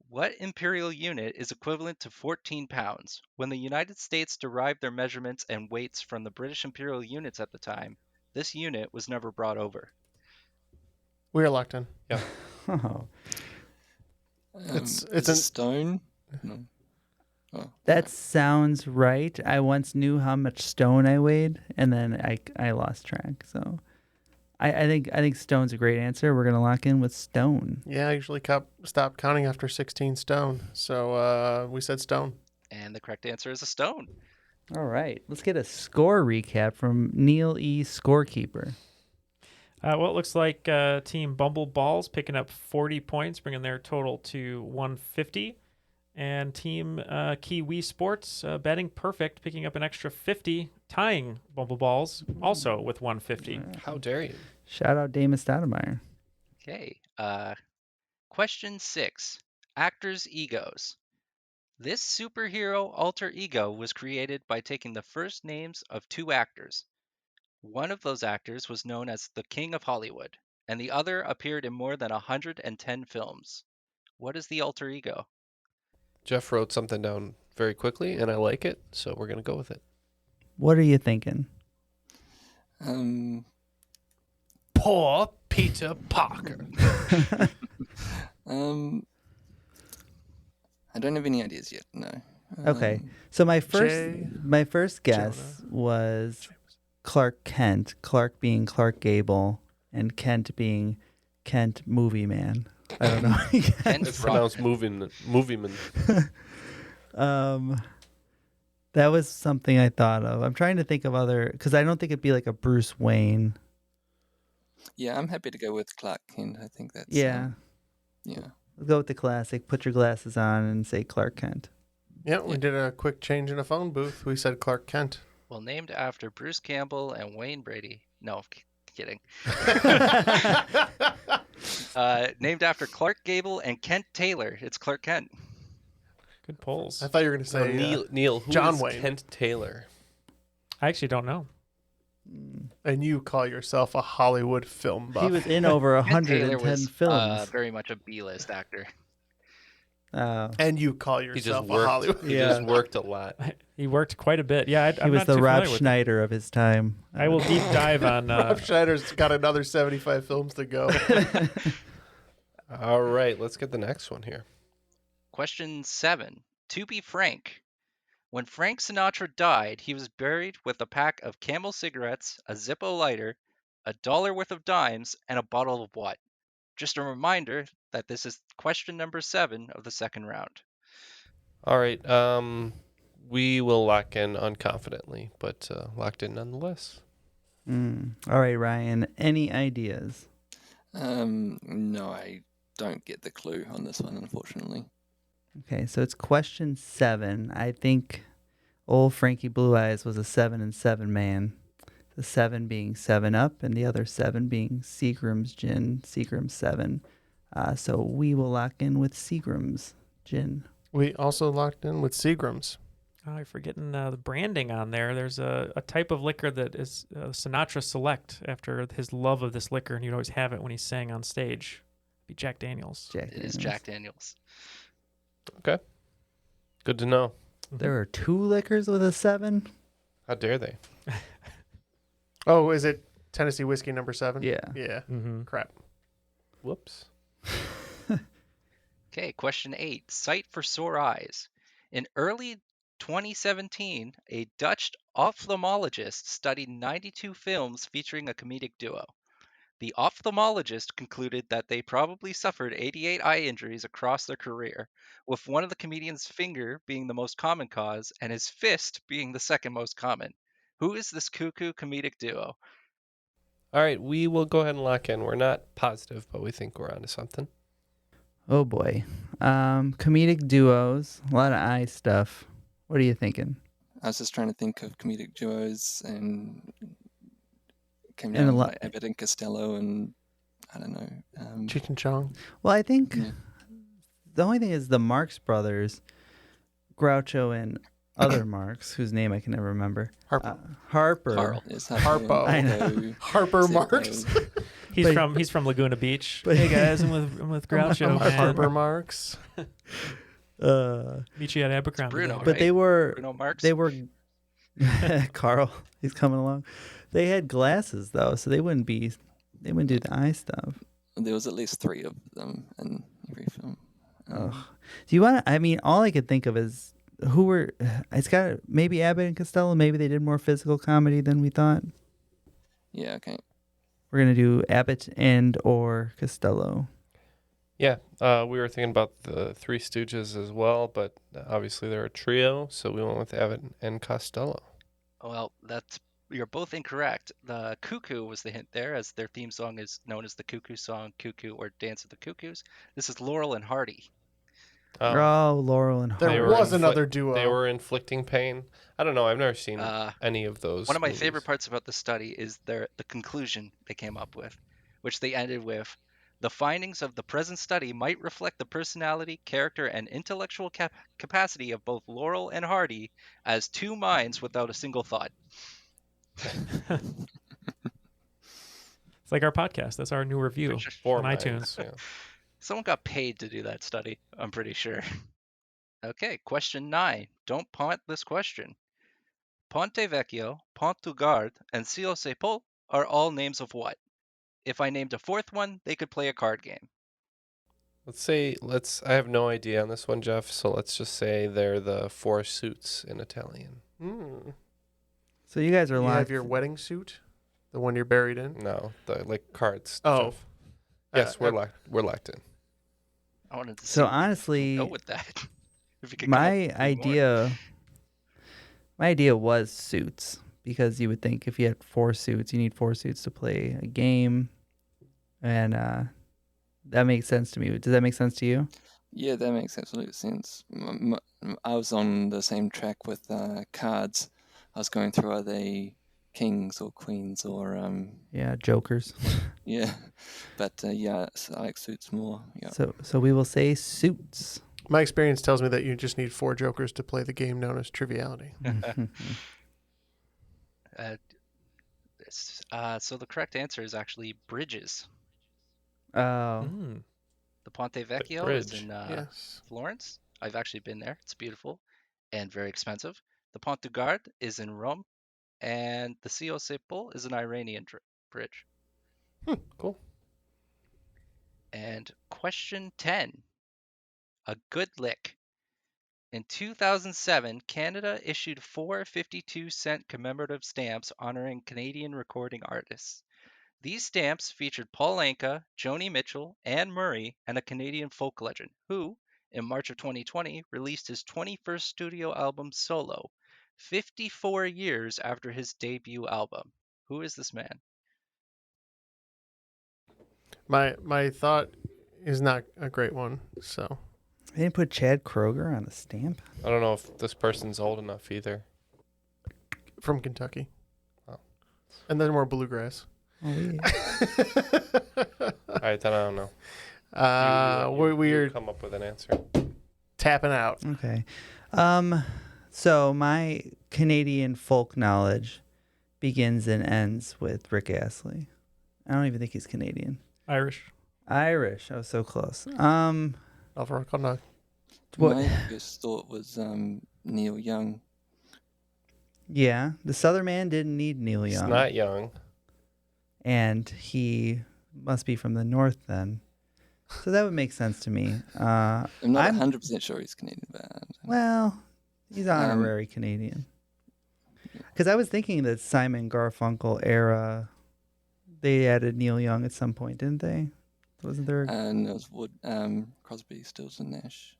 What imperial unit is equivalent to 14 pounds? When the United States derived their measurements and weights from the British imperial units at the time, this unit was never brought over. We are locked in. Yeah. Oh. It's a stone. No. Oh, That sounds right. I once knew how much stone I weighed, and then I lost track. So I think stone's a great answer. We're gonna lock in with stone. Yeah, I usually stop counting after 16 stone. So we said stone. And the correct answer is a stone. All right, let's get a score recap from Neal E, Scorekeeper. Well, it looks like Team Bumbleballs picking up 40 points, bringing their total to 150. And Team Kiwi Sports batting perfect, picking up an extra 50, tying Bumbleballs also with 150. How dare you? Shout out Damus Stoudemire. Okay. Question 6. Actors' egos. This superhero alter ego was created by taking the first names of 2 actors. One of those actors was known as the King of Hollywood, and the other appeared in more than 110 films. What is the alter ego? Jeff wrote something down very quickly, and I like it, so we're going to go with it. What are you thinking? Poor Peter Parker. I don't have any ideas yet. No. Okay, so my first guess was Clark Kent. Clark being Clark Gable, and Kent being Kent Movie Man. I don't know. It's pronounced movie man. That was something I thought of. I'm trying to think of other, because I don't think it'd be like a Bruce Wayne. Yeah, I'm happy to go with Clark Kent. I think that's Yeah. Yeah. Let's go with the classic. Put your glasses on and say Clark Kent. Yeah, we did a quick change in a phone booth. We said Clark Kent. Well, named after Bruce Campbell and Wayne Brady. No, kidding. Named after Clark Gable and Kent Taylor. It's Clark Kent. Good polls. I thought you were going to say Neil, who John is Wayne. Kent Taylor? I actually don't know. And you call yourself a Hollywood film buff. He was in over Kent Taylor 110 was, films. very much a B-list actor. And you call yourself a Hollywood. He just worked a lot. He worked quite a bit. Yeah, He was the Rob Schneider of his time. I will deep dive on. Rob Schneider's got another 75 films to go. All right, let's get the next one here. Question 7. To be frank. When Frank Sinatra died, he was buried with a pack of Camel cigarettes, a Zippo lighter, $1 worth of dimes, and a bottle of what? Just a reminder that this is question number 7 of the second round. All right, we will lock in unconfidently, but locked in nonetheless. All right, Ryan. Any ideas? No, I don't get the clue on this one, unfortunately. Okay, so it's question 7. I think old Frankie Blue Eyes was a 7 and 7 man. The 7 being 7 Up, and the other 7 being Seagram's Gin, Seagram's 7. So we will lock in with Seagram's Gin. We also locked in with Seagram's. Oh, you're forgetting the branding on there. There's a type of liquor that is Sinatra Select after his love of this liquor, and you'd always have it when he sang on stage. It'd be Jack Daniels. It is Jack Daniels. Okay. Good to know. There are 2 liquors with a 7? How dare they? Oh, is it Tennessee Whiskey number 7? Yeah. Yeah. Mm-hmm. Crap. Whoops. Okay, question 8. Sight for sore eyes. In early 2017, a Dutch ophthalmologist studied 92 films featuring a comedic duo. The ophthalmologist concluded that they probably suffered 88 eye injuries across their career, with one of the comedian's finger being the most common cause and his fist being the second most common. Who is this cuckoo comedic duo? All right, we will go ahead and lock in. We're not positive, but we think we're onto something. Oh, boy. Comedic duos, a lot of eye stuff. What are you thinking? I was just trying to think of comedic duos and came And a down lot- like Abbott and Costello and I don't know. Cheech and Chong. Well, I think the only thing is the Marx Brothers, Groucho and other Marx, whose name I can never remember. Harper. Carl. Yes, Harpo. I know. Harper Marx. He's from Laguna Beach. Hey guys, I'm with Groucho. I'm Harper Marx. Meet you at Abercrombie. Bruno, But right? they were Bruno Marx? They were Carl. He's coming along. They had glasses though, so they wouldn't do the eye stuff. There was at least 3 of them in every film. Ugh. Do you want to? I mean, all I could think of is who were? It's got maybe Abbott and Costello. Maybe they did more physical comedy than we thought. Yeah, okay. We're gonna do Abbott and or Costello. Yeah, we were thinking about the Three Stooges as well, but obviously they're a trio, so we went with Abbott and Costello. Well, you're both incorrect. The Cuckoo was the hint there, as their theme song is known as the Cuckoo Song, Cuckoo, or Dance of the Cuckoos. This is Laurel and Hardy. Oh, Laurel and Hardy. There was another duo. They were inflicting pain. I don't know. I've never seen any of those. One of my movies. favorite parts about the study is the conclusion they came up with, which they ended with. The findings of the present study might reflect the personality, character, and intellectual capacity of both Laurel and Hardy as two minds without a single thought. It's like our podcast. That's our new review on iTunes. Yeah. Someone got paid to do that study, I'm pretty sure. Okay, question 9. Don't punt this question. Ponte Vecchio, Pont du Gard, and Cio Sepol are all names of what? If I named a fourth one, they could play a card game. I have no idea on this one, Jeff, so let's just say they're the four suits in Italian. So you guys are You locked. have your wedding suit, the one you're buried in. No, the cards. Oh. Jeff. Yes, we're locked in. I wanted to see So if honestly, you go with that. If you could come up my with a few more. idea was suits, because you would think if you had 4 suits, you need 4 suits to play a game, and that makes sense to me. Does that make sense to you? Yeah, that makes absolute sense. I was on the same track with cards. I was going through, are they kings or queens or Yeah, jokers. yeah, but yeah, I like suits more. Yeah. So we will say suits. My experience tells me that you just need 4 jokers to play the game known as Triviality. So the correct answer is actually bridges. Oh. The Ponte Vecchio bridge. is in Yes. Florence. I've actually been there. It's beautiful and very expensive. The Pont du Gard is in Rome, and the Cio Sepol is an Iranian bridge. Cool. And question 10. A good lick. In 2007, Canada issued 4 52-cent commemorative stamps honoring Canadian recording artists. These stamps featured Paul Anka, Joni Mitchell, Anne Murray, and a Canadian folk legend who, in March of 2020, released his 21st studio album Solo, 54 years after his debut album. Who is this man? My thought is not a great one, so. They didn't put Chad Kroeger on a stamp? I don't know if this person's old enough either. From Kentucky. Oh. And then more bluegrass. Oh, yeah. All right, then I don't know. We're come up with an answer. Tapping out. Okay. So my Canadian folk knowledge begins and ends with Rick Astley. I don't even think he's Canadian. Irish. I was so close. What? My biggest thought was Neil Young. Yeah, the Southern man didn't need Neil Young. He's not young. And he must be from the north then. So that would make sense to me. I'm not 100% sure he's Canadian, but well, he's honorary Canadian. Because I was thinking that Simon Garfunkel era, they added Neil Young at some point, didn't they? Wasn't there? And it was Crosby, Stills, and Nash.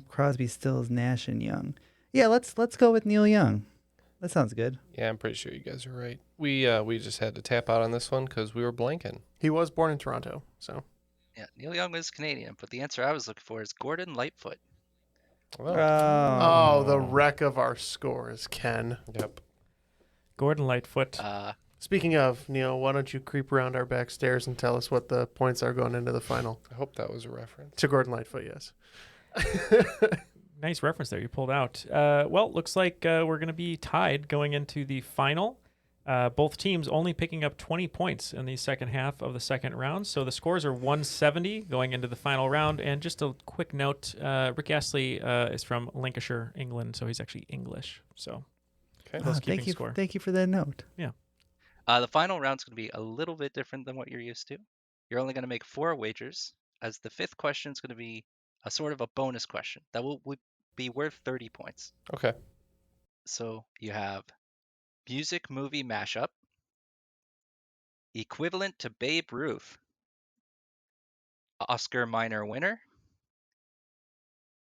Crosby, Stills, Nash, and Young. Yeah, let's go with Neil Young. That sounds good. Yeah, I'm pretty sure you guys are right. We just had to tap out on this one because we were blanking. He was born in Toronto, so. Yeah, Neil Young was Canadian, but the answer I was looking for is Gordon Lightfoot. Oh, the wreck of our scores, Ken. Yep. Gordon Lightfoot. Speaking of, Neil, why don't you creep around our back stairs and tell us what the points are going into the final? I hope that was a reference. To Gordon Lightfoot, yes. Nice reference there you pulled out. Well, looks like we're going to be tied going into the final. Both teams only picking up 20 points in the second half of the second round. So the scores are 170 going into the final round. And just a quick note, Rick Astley is from Lancashire, England, so he's actually English. So thank you. score. Thank you for that note. Yeah. The final round's going to be a little bit different than what you're used to. You're only going to make 4 wagers, as the 5th question is going to be a sort of a bonus question that will be worth 30 points. Okay. So you have music movie mashup, equivalent to Babe Ruth, Oscar minor winner,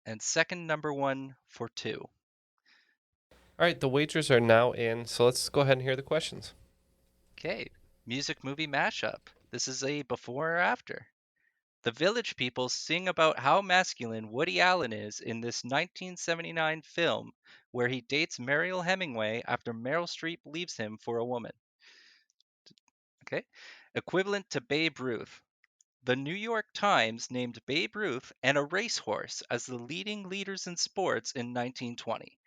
and second number one for 2. All right, the wagers are now in, so let's go ahead and hear the questions. Okay, music movie mashup. This is a before or after. The Village People sing about how masculine Woody Allen is in this 1979 film where he dates Mariel Hemingway after Meryl Streep leaves him for a woman. Okay, equivalent to Babe Ruth. The New York Times named Babe Ruth and a racehorse as the leading leaders in sports in 1920.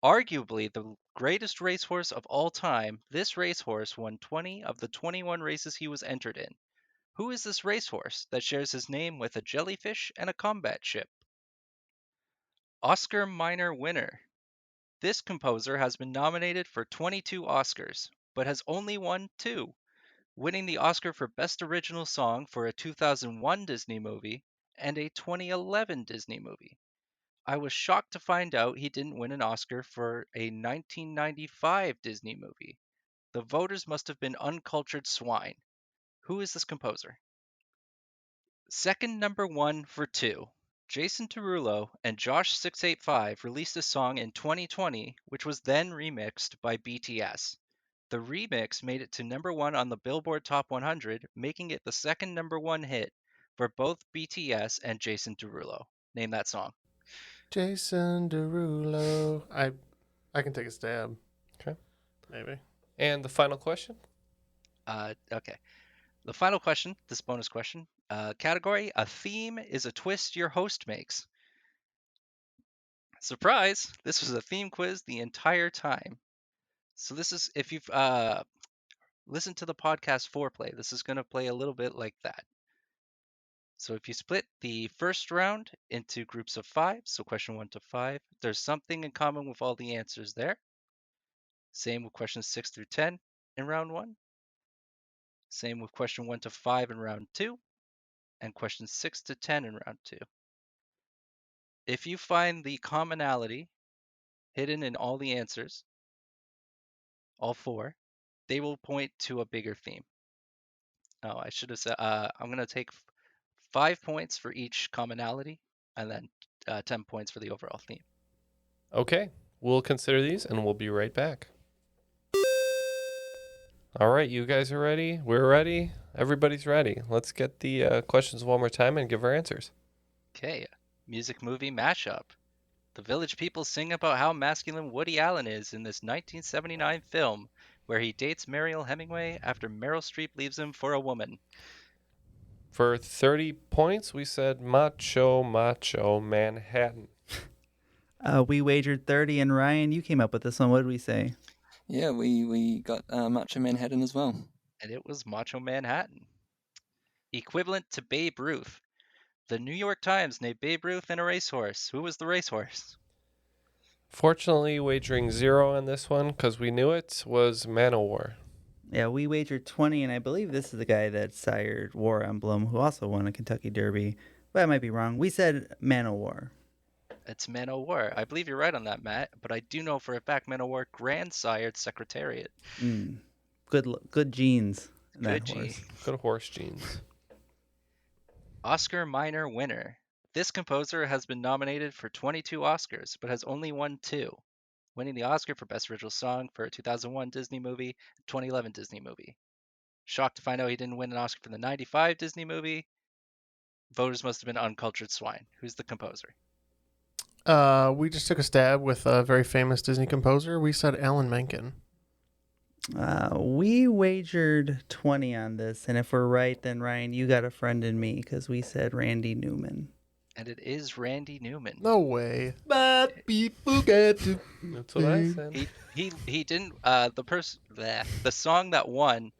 Arguably the greatest racehorse of all time, this racehorse won 20 of the 21 races he was entered in. Who is this racehorse that shares his name with a jellyfish and a combat ship? Oscar minor winner. This composer has been nominated for 22 Oscars, but has only won 2, winning the Oscar for Best Original Song for a 2001 Disney movie and a 2011 Disney movie. I was shocked to find out he didn't win an Oscar for a 1995 Disney movie. The voters must have been uncultured swine. Who is this composer? Second number one for 2. Jason Derulo and Josh685 released a song in 2020, which was then remixed by BTS. The remix made it to number 1 on the Billboard Top 100, making it the second number 1 hit for both BTS and Jason Derulo. Name that song. Jason Derulo. I can take a stab. Okay. Maybe. And the final question? Okay. The final question, this bonus question, category, a theme is a twist your host makes. Surprise! This was a theme quiz the entire time. So this is, if you've listened to the podcast Foreplay, this is going to play a little bit like that. So if you split the first round into groups of 5, so question 1 to 5, there's something in common with all the answers there. Same with questions 6 through 10 in round 1. Same with question 1 to 5 in round 2. And questions 6 to 10 in round 2. If you find the commonality hidden in all the answers, all 4, they will point to a bigger theme. Oh, I should have said, I'm going to take 5 points for each commonality and then 10 points for the overall theme. Okay, we'll consider these and we'll be right back. All right, you guys are ready? We're ready? Everybody's ready. Let's get the questions one more time and give our answers. Okay, music movie mashup. The Village People sing about how masculine Woody Allen is in this 1979 film where he dates Mariel Hemingway after Meryl Streep leaves him for a woman. For 30 points, we said Macho Manhattan. We wagered 30, and Ryan, you came up with this one. What did we say? Yeah, we got Macho Manhattan as well. And it was Macho Manhattan. Equivalent to Babe Ruth. The New York Times named Babe Ruth and a racehorse. Who was the racehorse? Fortunately, wagering 0 on this one because we knew it was Manowar. Yeah, we wagered 20, and I believe this is the guy that sired War Emblem, who also won a Kentucky Derby. But I might be wrong. We said Manowar. It's Manowar. I believe you're right on that, Matt. But I do know for a fact Manowar grandsired Secretariat. Good genes. Good genes. Good horse genes. Oscar minor winner. This composer has been nominated for 22 Oscars, but has only won 2, winning the Oscar for Best Original Song for a 2001 Disney movie, 2011 Disney movie. Shocked to find out he didn't win an Oscar for the 95 Disney movie. Voters must have been uncultured swine. Who's the composer? We just took a stab with a very famous Disney composer. We said Alan Menken. We wagered 20 on this, and if we're right, then Ryan, you got a friend in me because we said Randy Newman. And it is Randy Newman. No way. But people get to. That's what I said. He didn't. The song that won,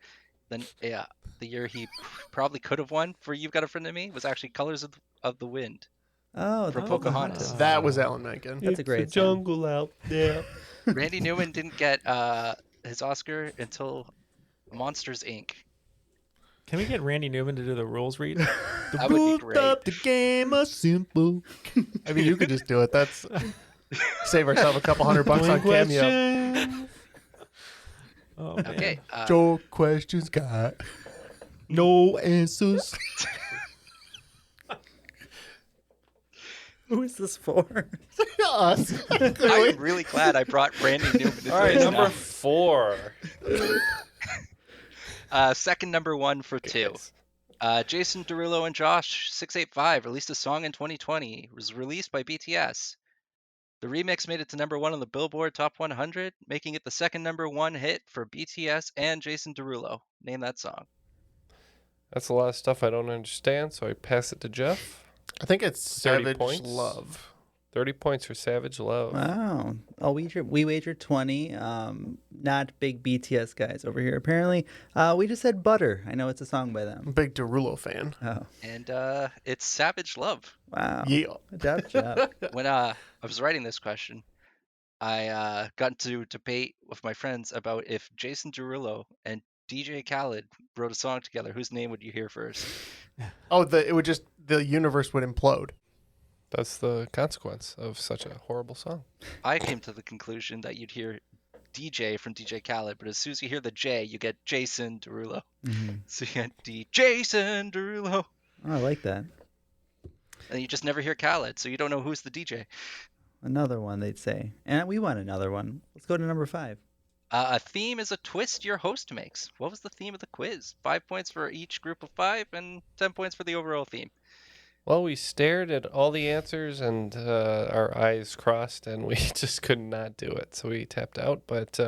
the year he probably could have won for "You've Got a Friend in Me" was actually "Colors of the Wind." Oh, from Pocahontas. That was Alan Menken. That's a great It's a jungle out there. Randy Newman didn't get his Oscar until Monsters, Inc. Can we get Randy Newman to do the rules read? That would be great. Up the game of simple. I mean, you could just do it. That's save ourselves a couple $100 on Cameo. Oh, Okay. Your questions got no answers. Who is this for? Us. I'm really glad I brought Randy Newman into All right, this number now. 4. Second number 1 for 2. Jason Derulo and Josh 685 released a song in 2020. It was released by BTS. The remix made it to number 1 on the Billboard Top 100, making it the second number 1 hit for BTS and Jason Derulo. Name that song. That's a lot of stuff I don't understand, so I pass it to Jeff. I think it's 30 Savage points. Love. 30 points for Savage Love. Wow. Oh, we wagered 20. Not big BTS guys over here. Apparently, we just said Butter. I know it's a song by them. I'm a big Derulo fan. Oh, And it's Savage Love. wow. Yeah. Good job, Jeff. When I was writing this question, I got into debate with my friends about if Jason Derulo and DJ Khaled wrote a song together, whose name would you hear first? Oh, the universe would implode. That's the consequence of such a horrible song. I came to the conclusion that you'd hear DJ from DJ Khaled, but as soon as you hear the J, you get Jason Derulo. Mm-hmm. So you get Jason Derulo. Oh, I like that. And you just never hear Khaled, so you don't know who's the DJ. Another one, they'd say. And we want another one. Let's go to number 5. A theme is a twist your host makes. What was the theme of the quiz? 5 points for each group of 5 and 10 points for the overall theme. Well, we stared at all the answers and our eyes crossed, and we just could not do it. So we tapped out. But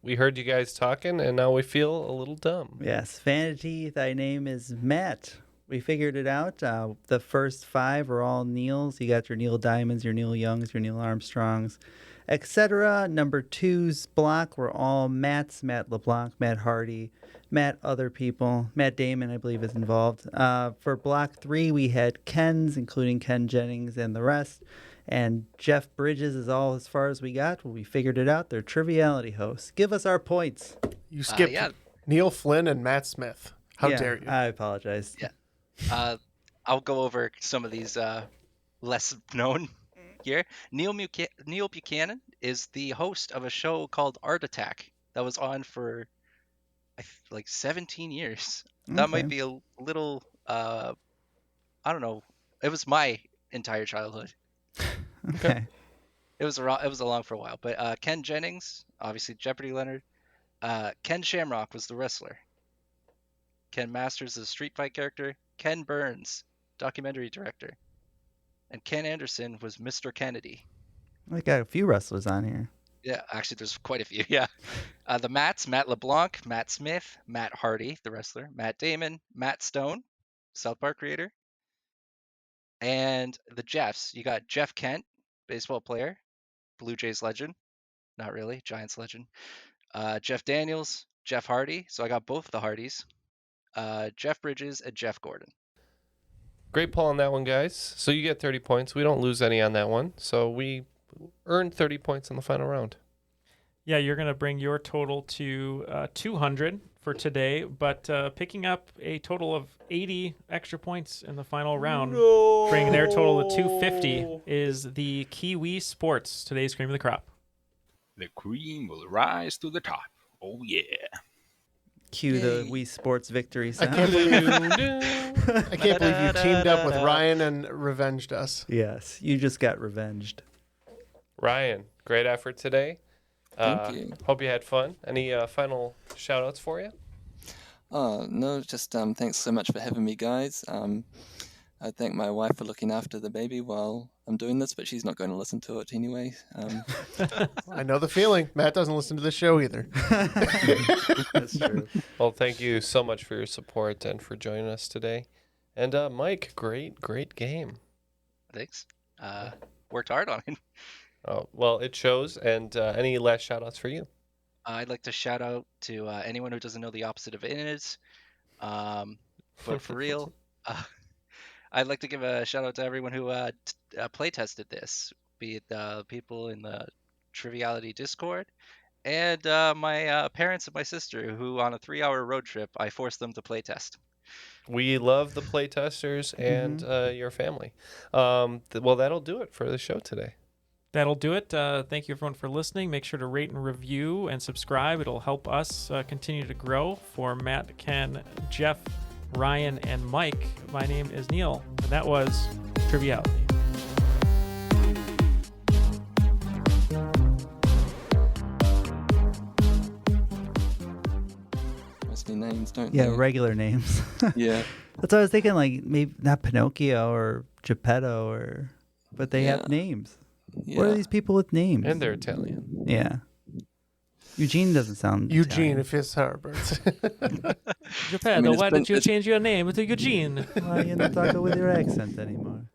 we heard you guys talking, and now we feel a little dumb. Yes, Vanity, thy name is Matt. We figured it out. The first 5 are all Neils. You got your Neil Diamonds, your Neil Youngs, your Neil Armstrongs, etc. Number 2's block were all Matts, Matt LeBlanc, Matt Hardy, Matt other people. Matt Damon, I believe, is involved. For block 3, we had Ken's, including Ken Jennings and the rest. And Jeff Bridges is all as far as we got. Well, we figured it out. They're Triviality hosts. Give us our points. You skipped Neil Flynn and Matt Smith. How dare you? I apologize. Yeah. I'll go over some of these less known here. Neil Buchanan is the host of a show called Art Attack that was on for like 17 years. That might be a little, I don't know. It was my entire childhood. Okay. It was along for a while. But Ken Jennings, obviously Jeopardy Leonard. Ken Shamrock was the wrestler. Ken Masters is a street fight character. Ken Burns, documentary director. And Ken Anderson was Mr. Kennedy. We got a few wrestlers on here. Yeah, actually, there's quite a few. Yeah. The Matts, Matt LeBlanc, Matt Smith, Matt Hardy, the wrestler, Matt Damon, Matt Stone, South Park creator. And the Jeffs, you got Jeff Kent, baseball player, Blue Jays legend. Not really, Giants legend. Jeff Daniels, Jeff Hardy. So I got both the Hardys. Jeff Bridges and Jeff Gordon. Great pull on that one, guys. So you get 30 points. We don't lose any on that one. So we earned 30 points in the final round. Yeah, you're going to bring your total to 200 for today, but picking up a total of 80 extra points in the final round, bringing their total to 250, is the Kiwi Sports, today's cream of the crop. The cream will rise to the top. Oh, yeah. Cue the Wii Sports victory sound. I can't believe you teamed up with Ryan and revenged us. Yes, you just got revenged. Ryan, great effort today. Thank you. Hope you had fun. Any final shout-outs for you? No, just thanks so much for having me, guys. I thank my wife for looking after the baby while I'm doing this, but she's not going to listen to it anyway. I know the feeling. Matt doesn't listen to the show either. That's true. Well, thank you so much for your support and for joining us today. And Mike, great game. Thanks. Worked hard on it. Oh, well, it shows. And any last shout-outs for you? I'd like to shout out to anyone who doesn't know the opposite of in is. But for real, I'd like to give a shout out to everyone who play tested this, be it the people in the Triviality Discord and my parents and my sister, who on a 3-hour road trip, I forced them to play test. We love the playtesters and your family. Well, that'll do it for the show today. That'll do it. Thank you, everyone, for listening. Make sure to rate and review and subscribe. It'll help us continue to grow. For Matt, Ken, Jeff, Ryan, and Mike, my name is Neal, and that was Triviality. Mostly names, don't Yeah, they? regular names. Yeah. That's what I was thinking, like maybe not Pinocchio or Geppetto but they have names. Yeah. What are these people with names? And they're Italian. Yeah. Eugene doesn't sound Eugene, if it's Herbert. Geppetto, why did you change your name to Eugene? Why you don't talk with your accent anymore?